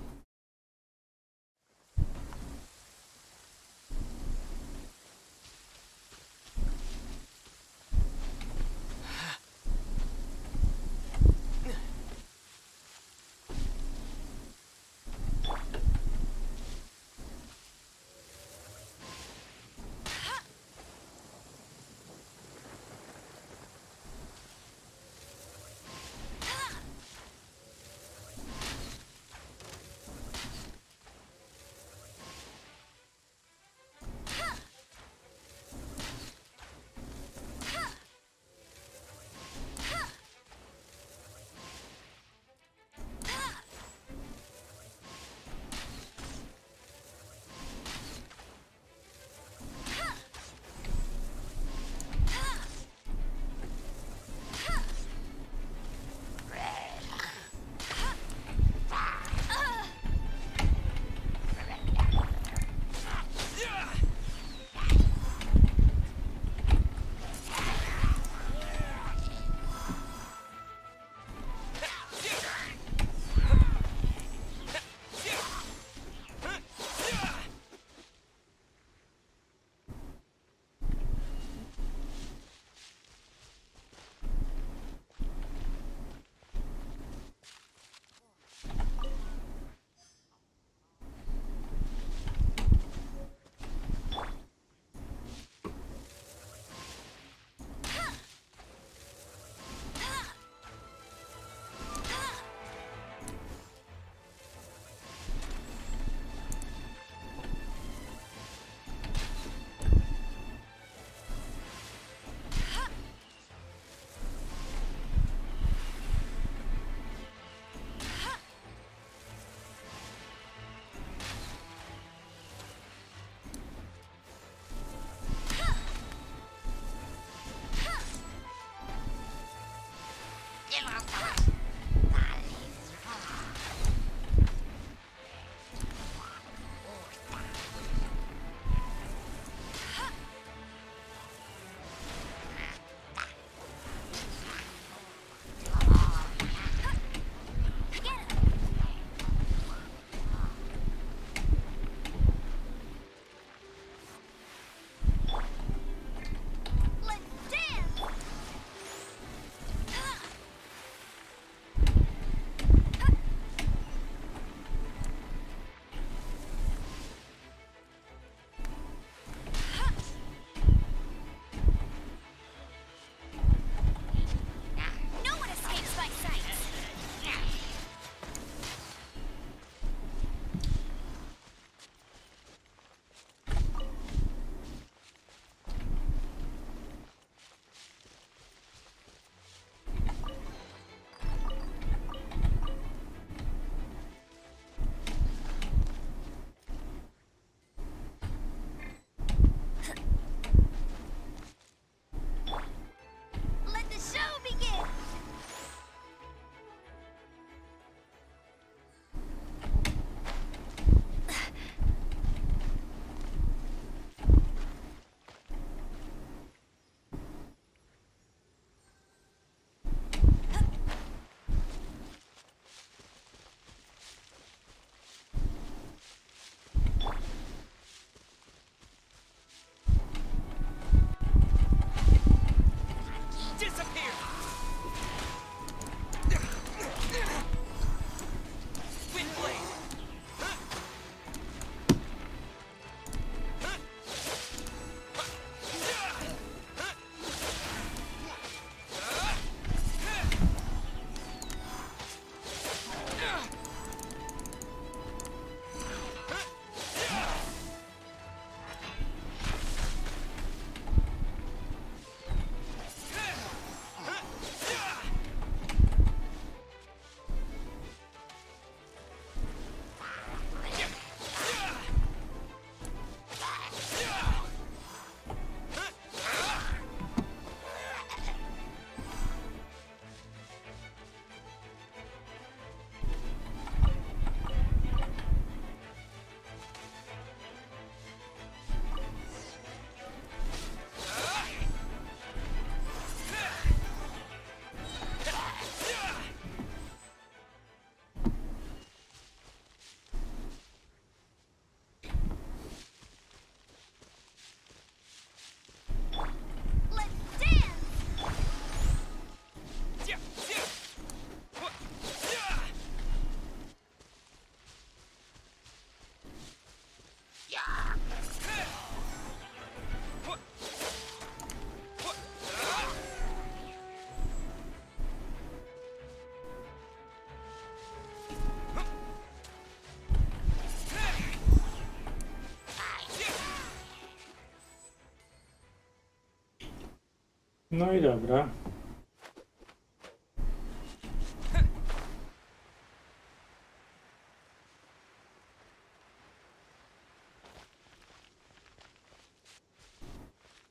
No i dobra.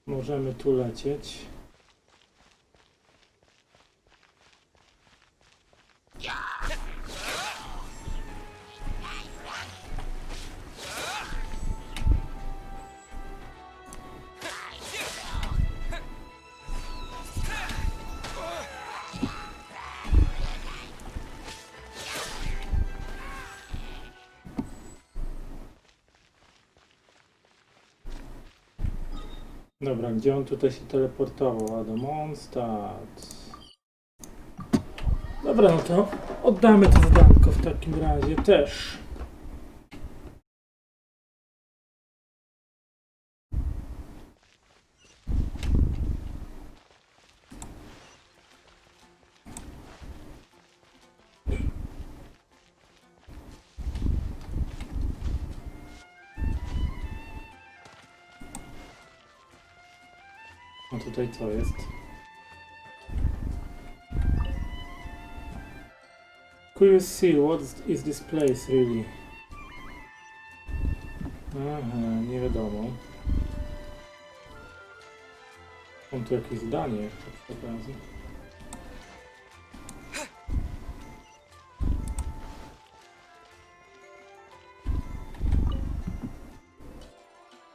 Możemy tu lecieć. Dobra, gdzie on tutaj się teleportował? A do Mondstadt. Dobra, no to oddamy to zadanko w takim razie też. A tutaj co jest? Curious see, what is this place really? Aha, nie wiadomo. Mam tu jakieś zdanie jeszcze przy okazji.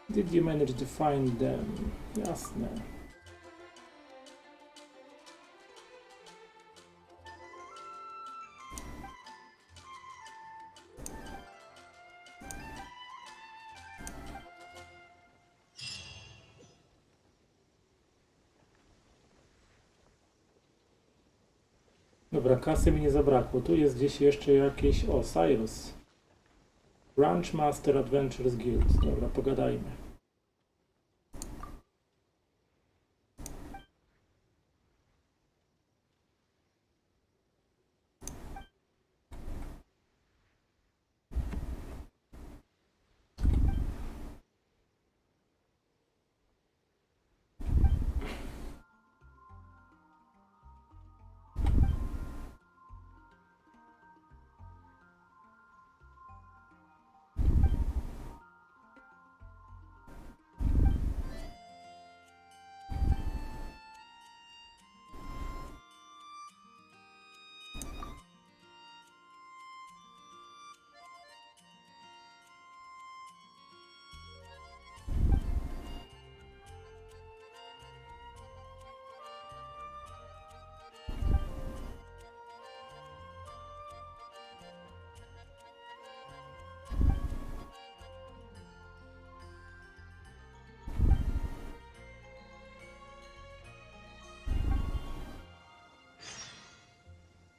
Did you manage to find them? Jasne. Dobra, kasy mi nie zabrakło. Tu jest gdzieś jeszcze jakieś... O, Cyrus. Ranch Master Adventures Guild. Dobra, pogadajmy.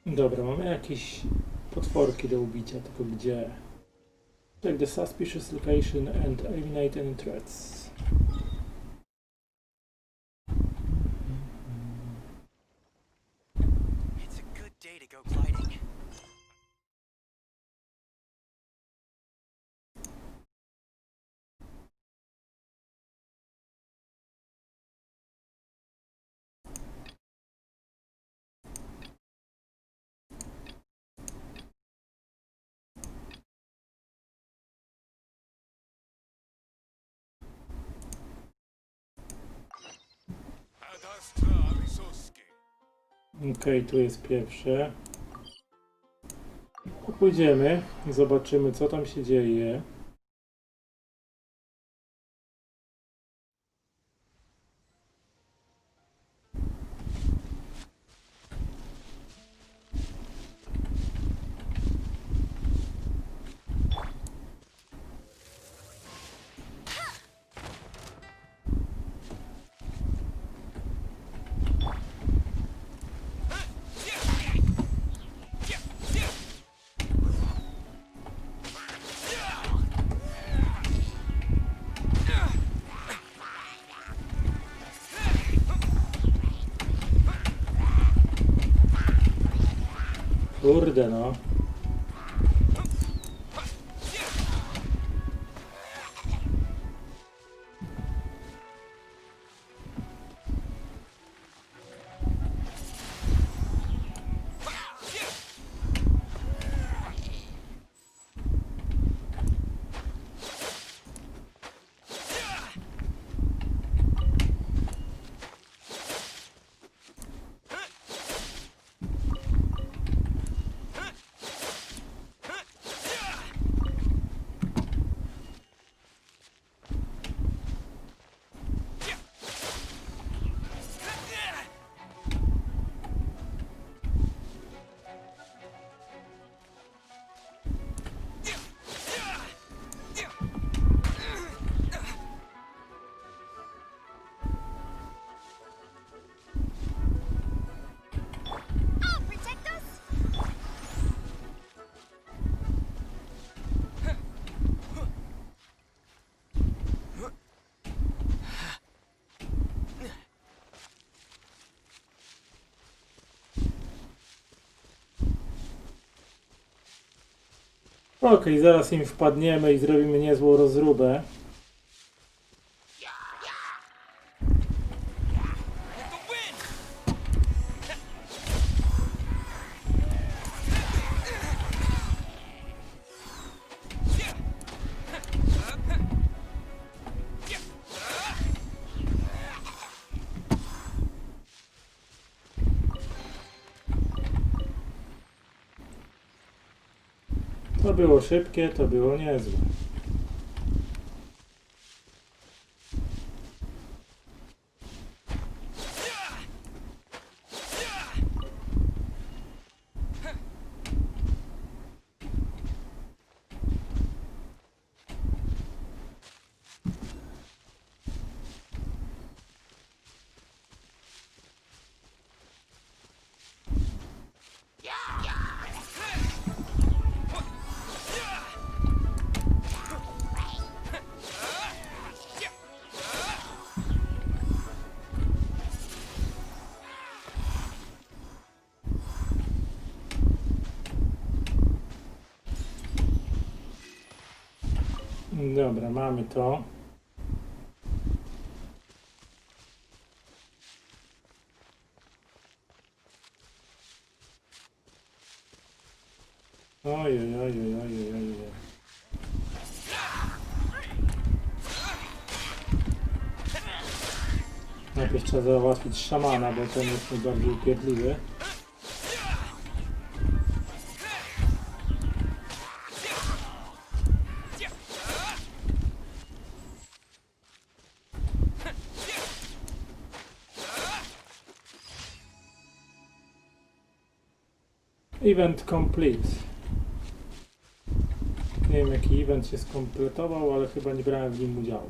Dobra, mamy jakieś potworki do ubicia, tylko gdzie? Check the suspicious location and eliminate any threats. It's a good day to go gliding. Okej, tu jest pierwsze. Pójdziemy i zobaczymy, co tam się dzieje. Kurde no. Okej, zaraz im wpadniemy i zrobimy niezłą rozróbę. To było szybkie, to było niezłe. Dobra, mamy to. Ojej, ojej, ojej, ojej. Najpierw trzeba załatwić szamana, bo ten jest najbardziej upierdliwy. Event complete. Nie wiem jaki event się skompletował, ale chyba nie brałem w nim udziału.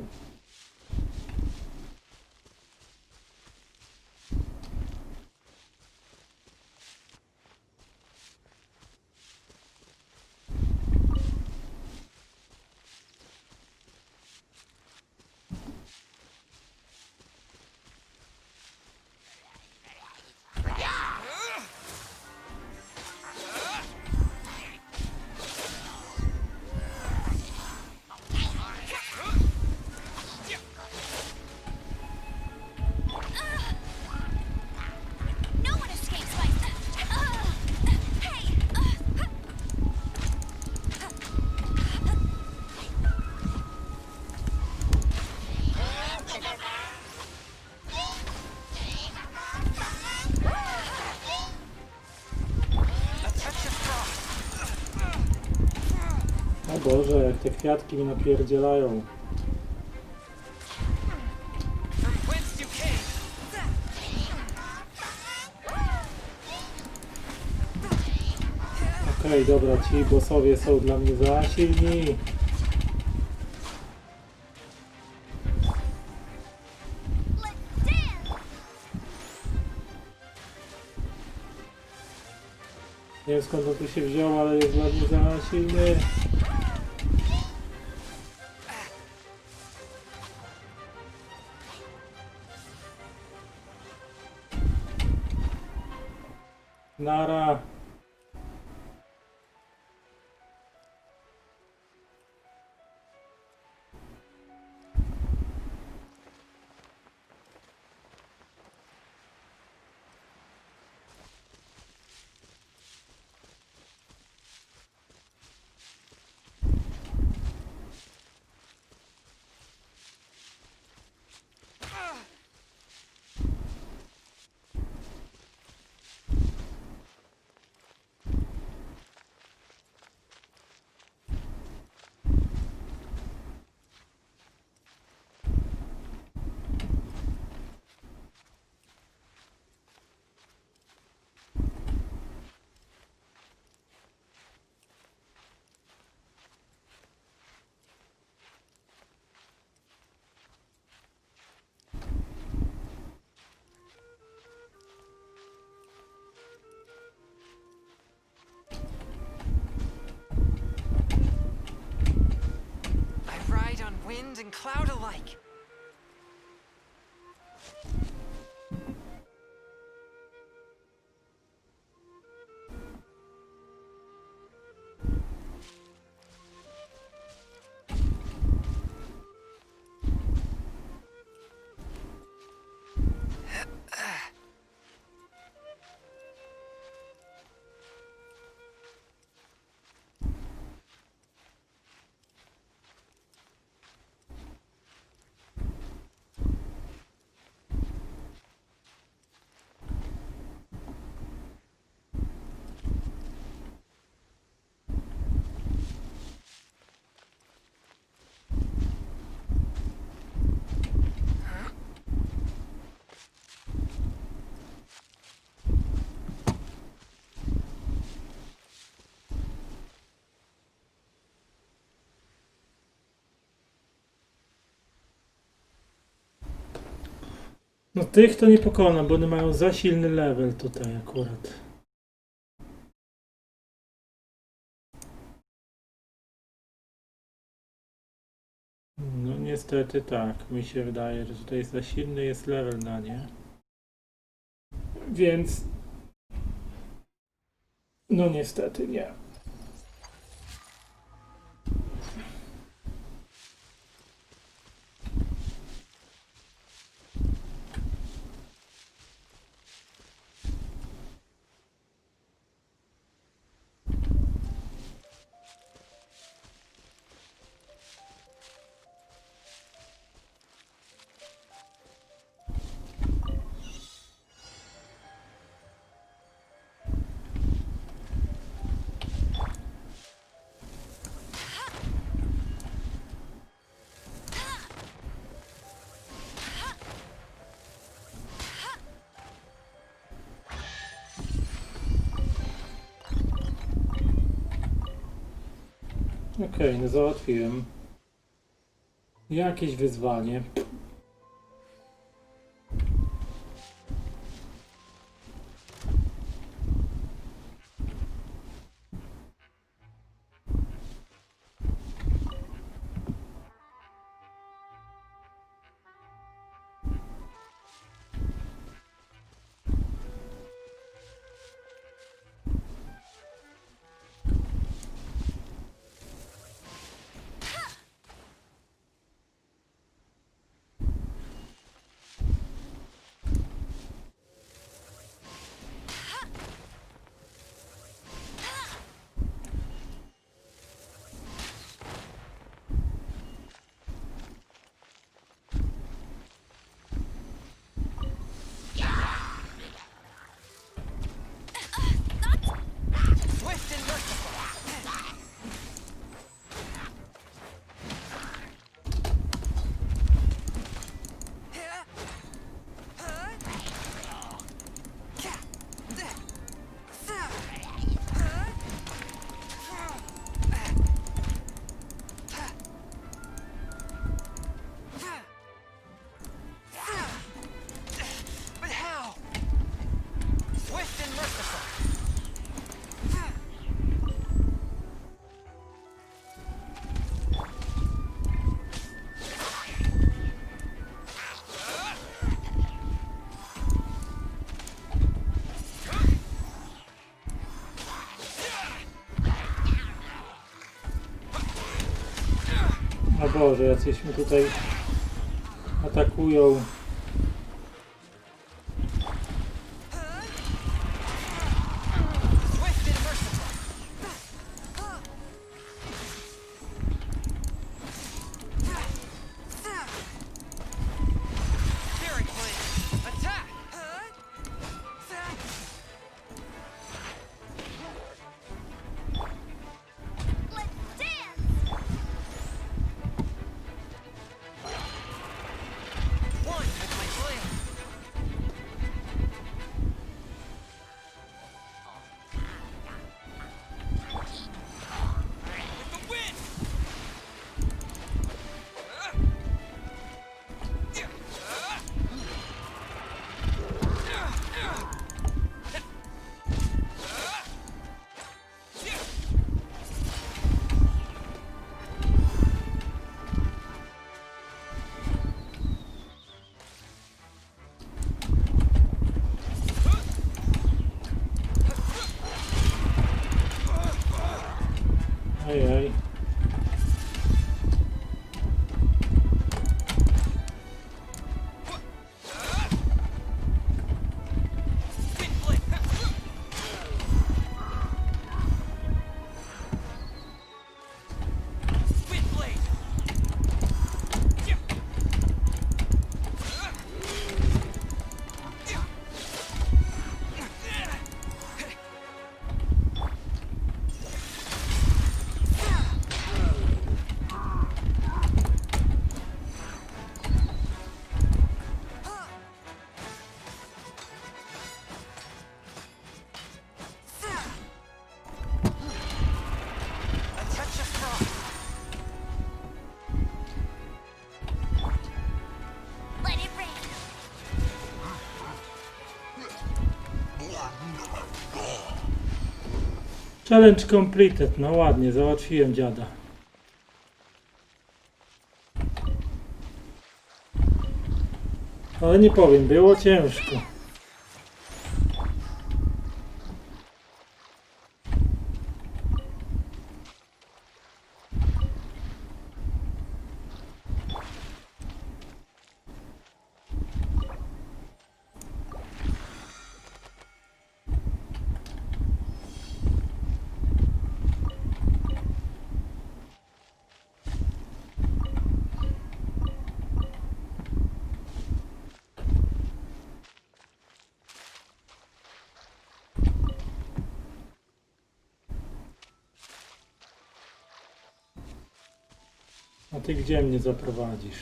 O Boże, jak te kwiatki mi napierdzielają. Okej, dobra, ci bossowie są dla mnie za silni. Nie wiem skąd on tu się wziął, ale jest dla mnie za silny. Nara. Wind and cloud alike. No tych to nie pokonam, bo one mają za silny level tutaj akurat. No niestety tak, mi się wydaje, że tutaj za silny jest level na nie. Więc... No niestety nie. Okej, no załatwiłem. Jakieś wyzwanie. Swift and merciful. But how? Swift and merciful. O Boże, jacyś mnie tutaj atakują. Swift and merciful. Very clean. Attack. Let's dance! One. Challenge completed. No ładnie, załatwiłem dziada. Ale nie powiem, było ciężko. A ty gdzie mnie zaprowadzisz?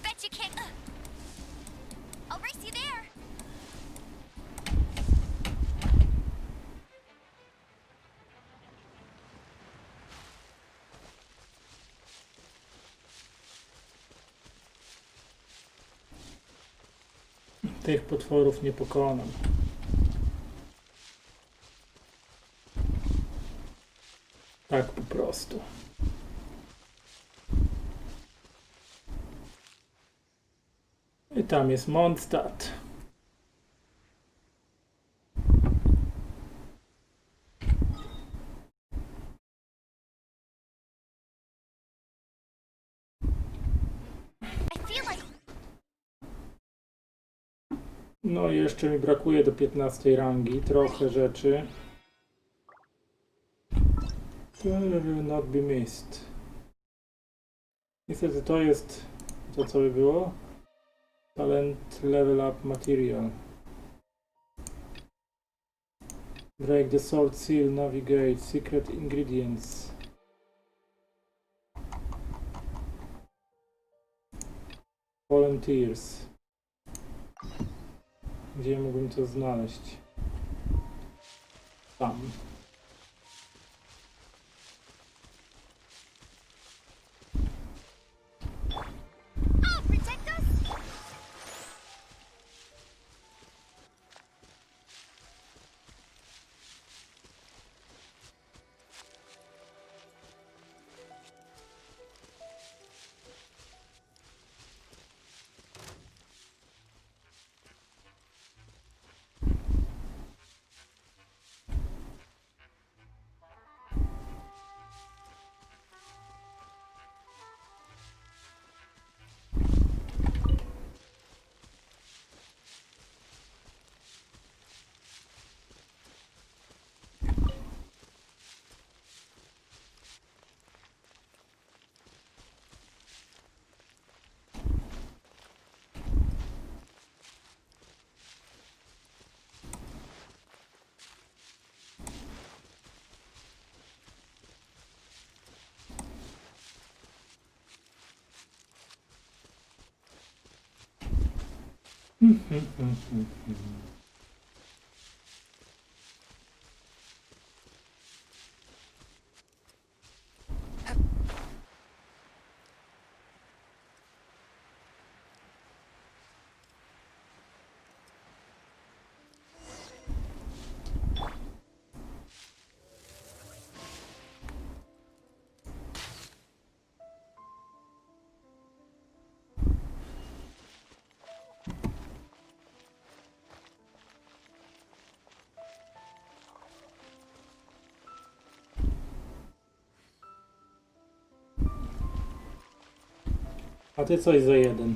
Bet you can't. I'll race you there. Tych potworów nie pokonam. Tak po prostu. I tam jest Mondstadt. I feel like No i jeszcze mi brakuje do 15 rangi. Trochę rzeczy. Will not be missed. Niestety to jest to, co by było. Talent level up material. Break the sword seal, navigate, secret ingredients. Volunteers. Gdzie mógłbym to znaleźć? Tam. I'll protect us. A ty coś za 1.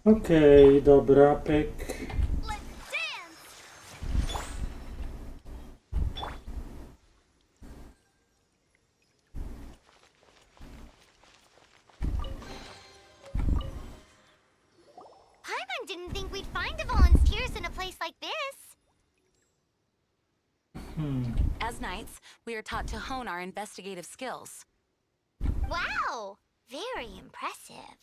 Okej, dobra, pyk. Let's dance! Paimon didn't think we'd find the volunteers in a place like this. As knights, we are taught to hone our investigative skills. Wow! Very impressive.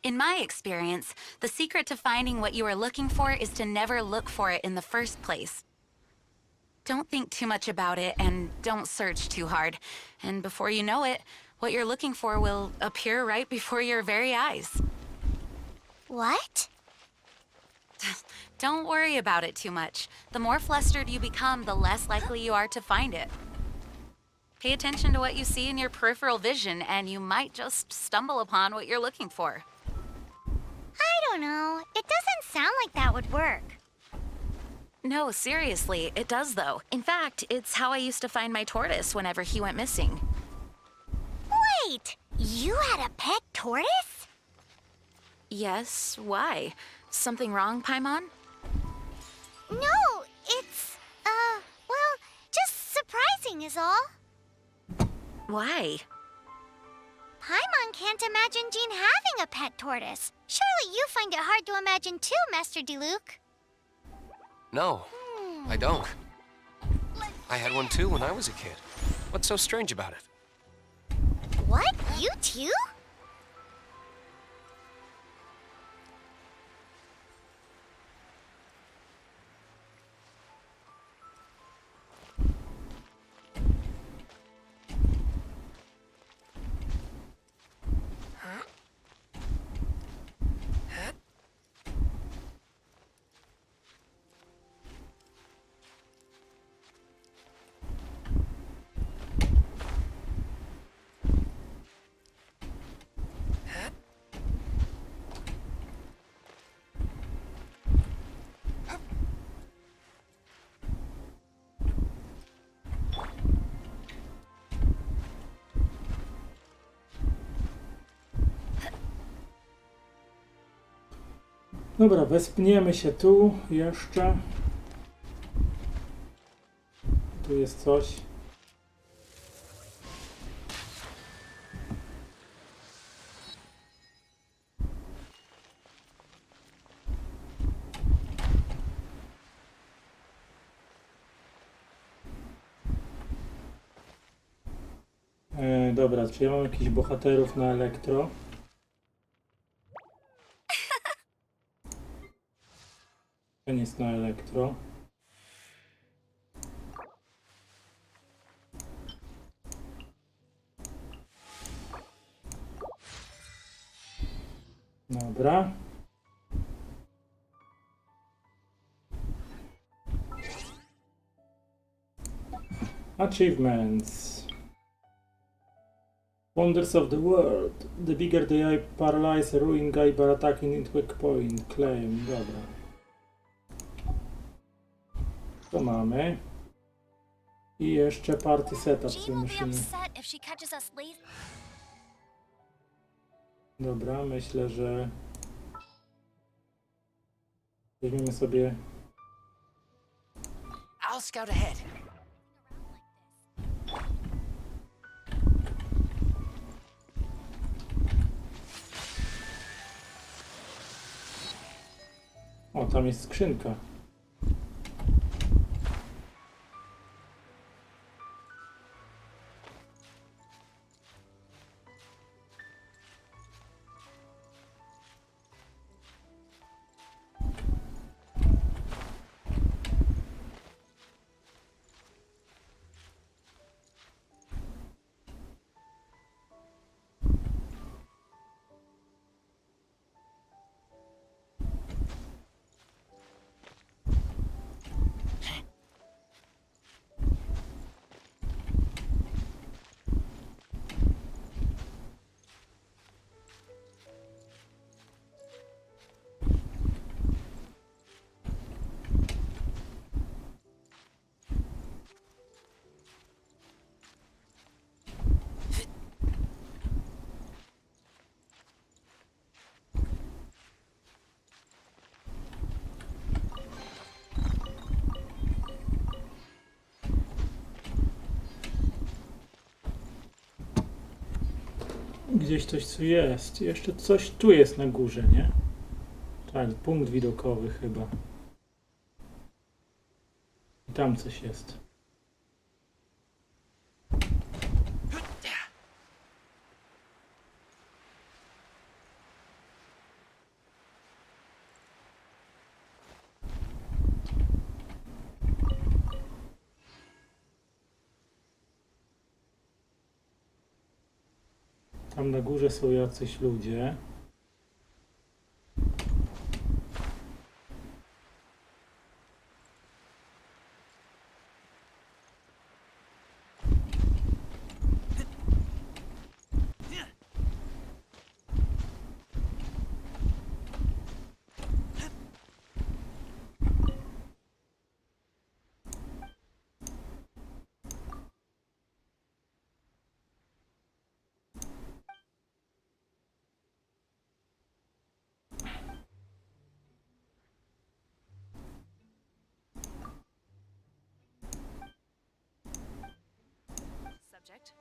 In my experience, the secret to finding what you are looking for is to never look for it in the first place. Don't think too much about it and don't search too hard. And before you know it, what you're looking for will appear right before your very eyes. What? Don't worry about it too much. The more flustered you become, the less likely you are to find it. Pay attention to what you see in your peripheral vision, and you might just stumble upon what you're looking for. I don't know. It doesn't sound like that would work. No, seriously, it does though. In fact, it's how I used to find my tortoise whenever he went missing. Wait! You had a pet tortoise? Yes, why? Something wrong, Paimon? No, it's, well, just surprising is all. Why? Paimon can't imagine Jean having a pet tortoise. Surely you find it hard to imagine too, Master Diluc. No, I don't. I had one too when I was a kid. What's so strange about it? What? You too? Dobra, wespniemy się tu jeszcze. Tu jest coś. Dobra, czy ja mam jakichś bohaterów na elektro? Ten jest na elektro. Dobra. Achievements. Wonders of the world. The bigger the eye, paralyze a ruin guy by attacking into a point. Claim. Dobra. To mamy. I jeszcze party setup. Jean will be Musimy... upset if she catches us late. Dobra, myślę, że weźmiemy sobie... I'll scout ahead. O, tam jest skrzynka. Gdzieś coś tu jest. Jeszcze coś tu jest na górze, nie? Tak, punkt widokowy chyba. I tam coś jest. Tam na górze są jacyś ludzie. Subject.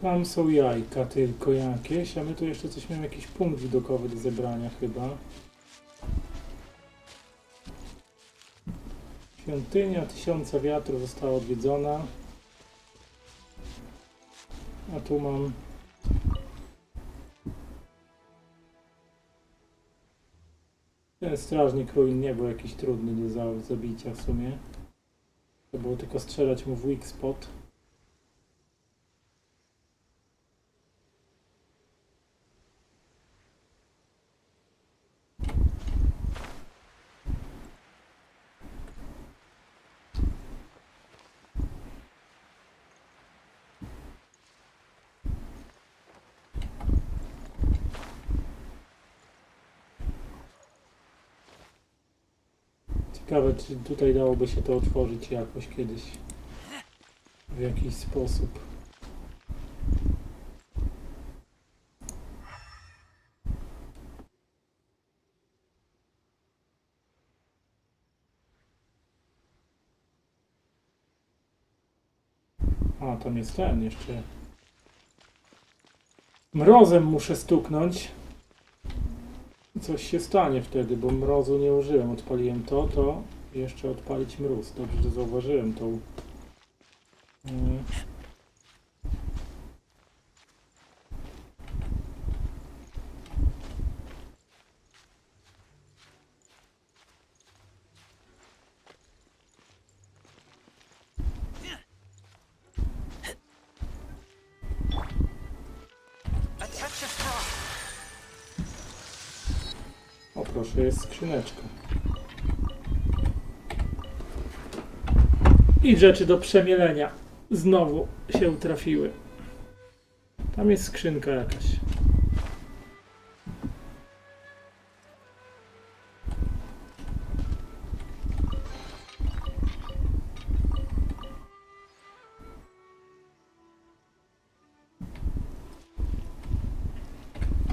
Tam są jajka tylko jakieś, a my tu jeszcze coś mamy, jakiś punkt widokowy do zebrania chyba. Świątynia Tysiąca Wiatrów została odwiedzona. A tu mam... Ten strażnik ruin nie był jakiś trudny do zabicia w sumie. To było tylko strzelać mu w weak spot. Ciekawe, czy tutaj dałoby się to otworzyć jakoś kiedyś. W jakiś sposób. A, tam jest ten jeszcze. Mrozem muszę stuknąć. Coś się stanie wtedy, bo mrozu nie użyłem. Odpaliłem to jeszcze odpalić mróz. Dobrze, że zauważyłem tą... O proszę, jest skrzyneczka. I rzeczy do przemielenia znowu się trafiły. Tam jest skrzynka jakaś.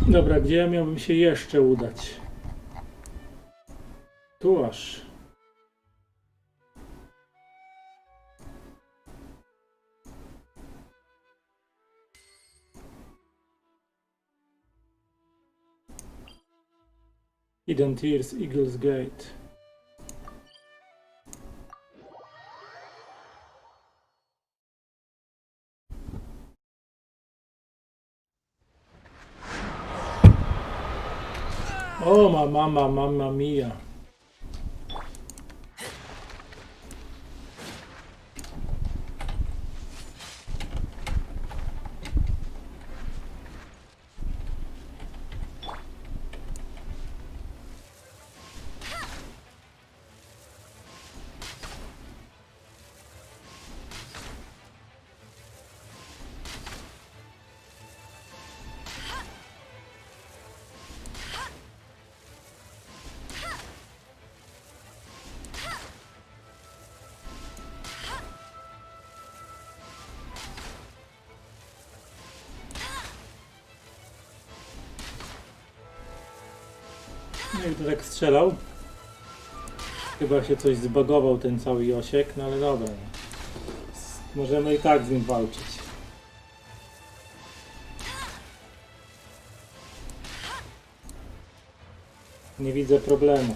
Dobra, gdzie ja miałbym się jeszcze udać? Tu aż. Hidden Tears, Eagle's Gate. O, mamma mia. No i to tak strzelał. Chyba się coś zbagował ten cały Josiek, no ale dobra. Możemy i tak z nim walczyć. Nie widzę problemu.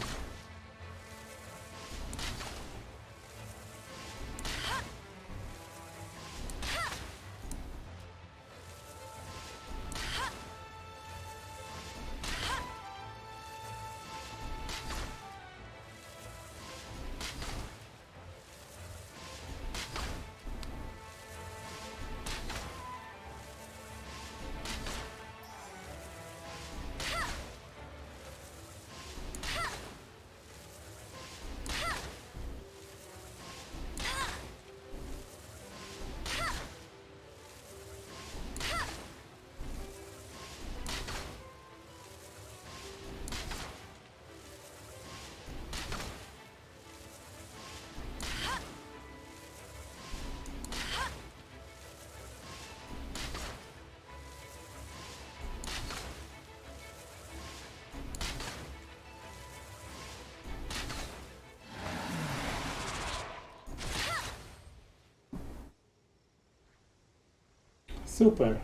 Super.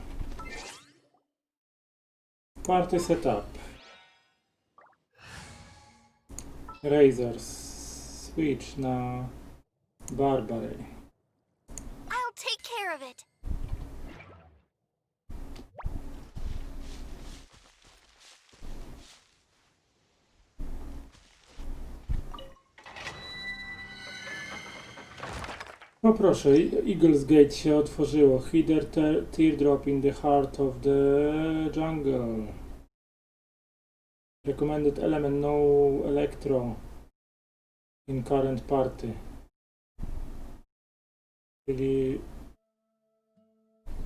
Party setup. Razors. Switch na Barbary. I'll take care of it. No proszę, Eagle's Gate się otworzyło. Heather teardrop in the heart of the jungle. Recommended element no electro in current party. Czyli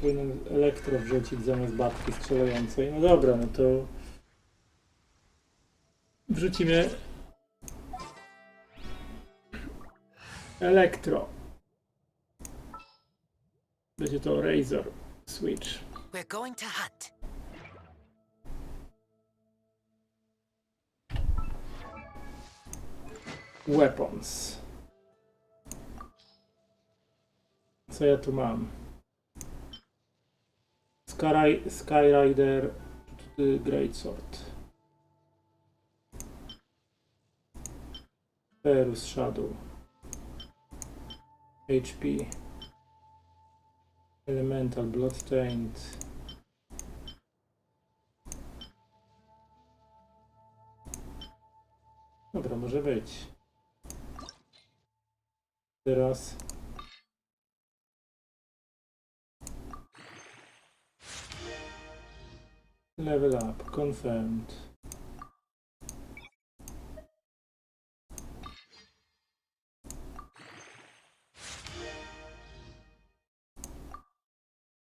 powinien elektro wrzucić zamiast babki strzelającej. No dobra, no to wrzucimy elektro. Będzie to Razor Switch. We're going to hunt. Weapons. Co ja tu mam? Skyrider Greatsword. Ferus Shadow. HP. Elemental Bloodstained. Dobra, może być. Teraz level up, confirmed.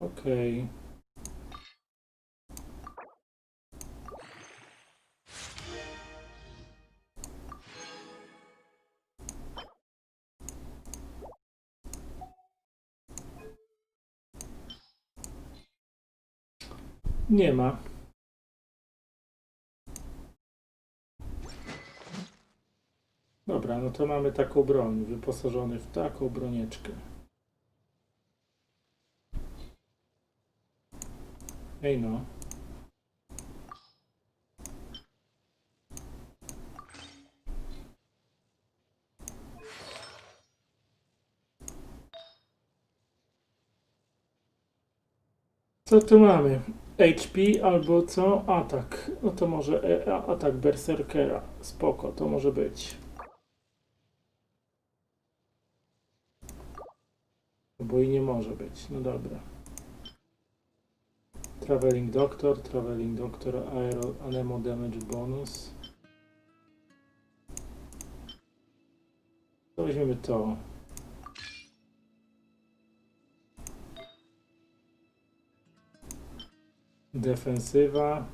Okej. Nie ma. Dobra, no to mamy taką broń, wyposażony w taką bronieczkę. Ej no. Co tu mamy? HP albo co? Atak. No to może atak berserkera. Spoko, to może być. Bo i nie może być. No dobra. Traveling Doctor, Anemo Damage Bonus. To weźmiemy to. Defensywa.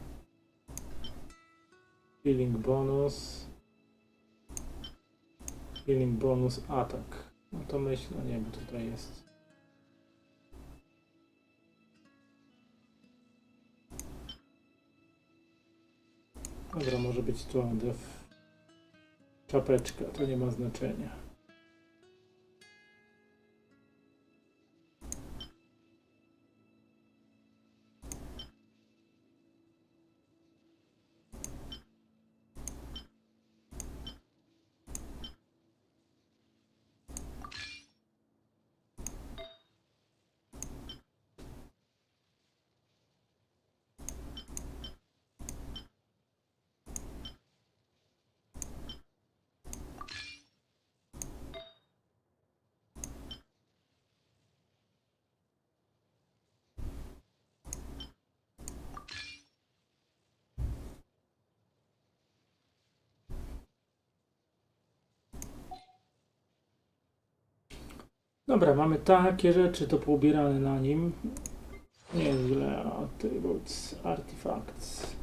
Healing bonus, atak. No to myślę, nie wiem, tutaj jest. Dobra, może być to czapeczka, to nie ma znaczenia. Dobra, mamy takie rzeczy to poubierane na nim. Nieźle. Attributes, artifacts.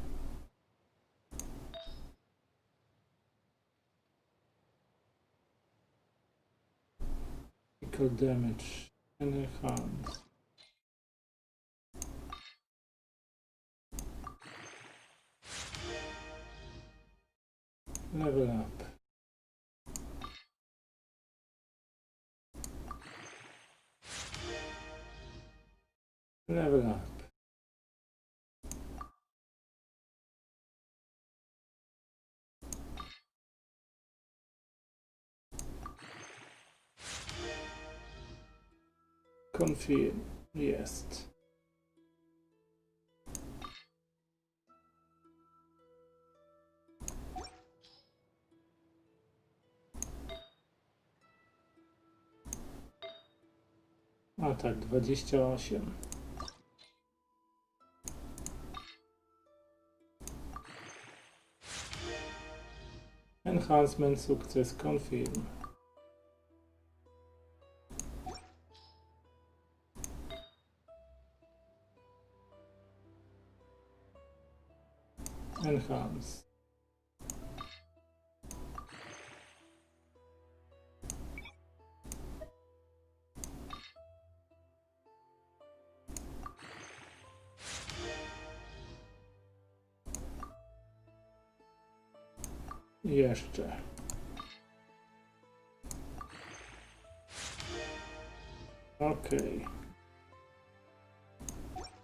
Equal damage. Enhance. Level up. Level up. Confirm. Jest. A tak, 28. Enhancement, sukces, confirm. Enhance. Jeszcze. Okej.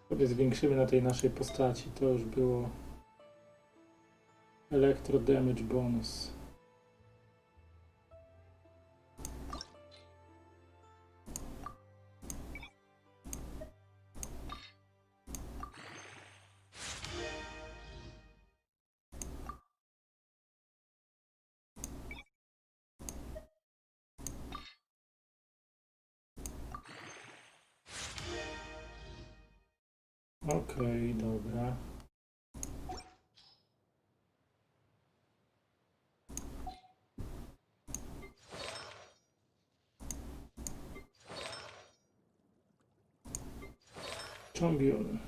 Sobie zwiększymy na tej naszej postaci. To już było Electro Damage Bonus. Okej, dobra. Champion.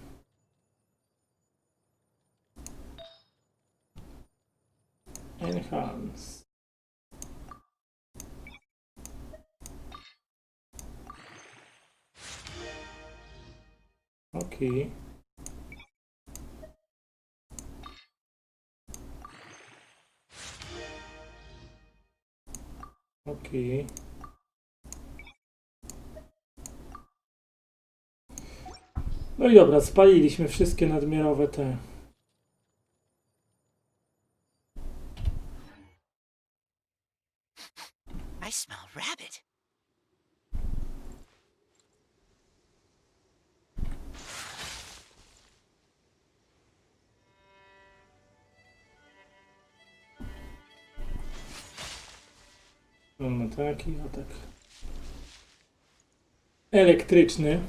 Enhance. Okej. Okej. No i dobra, spaliliśmy wszystkie nadmiarowe te. I smell rabbit. On ma taki atak elektryczny.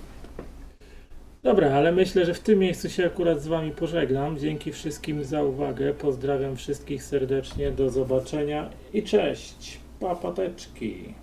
Dobra, ale myślę, że w tym miejscu się akurat z wami pożegnam. Dzięki wszystkim za uwagę. Pozdrawiam wszystkich serdecznie. Do zobaczenia i cześć. Pa, pateczki.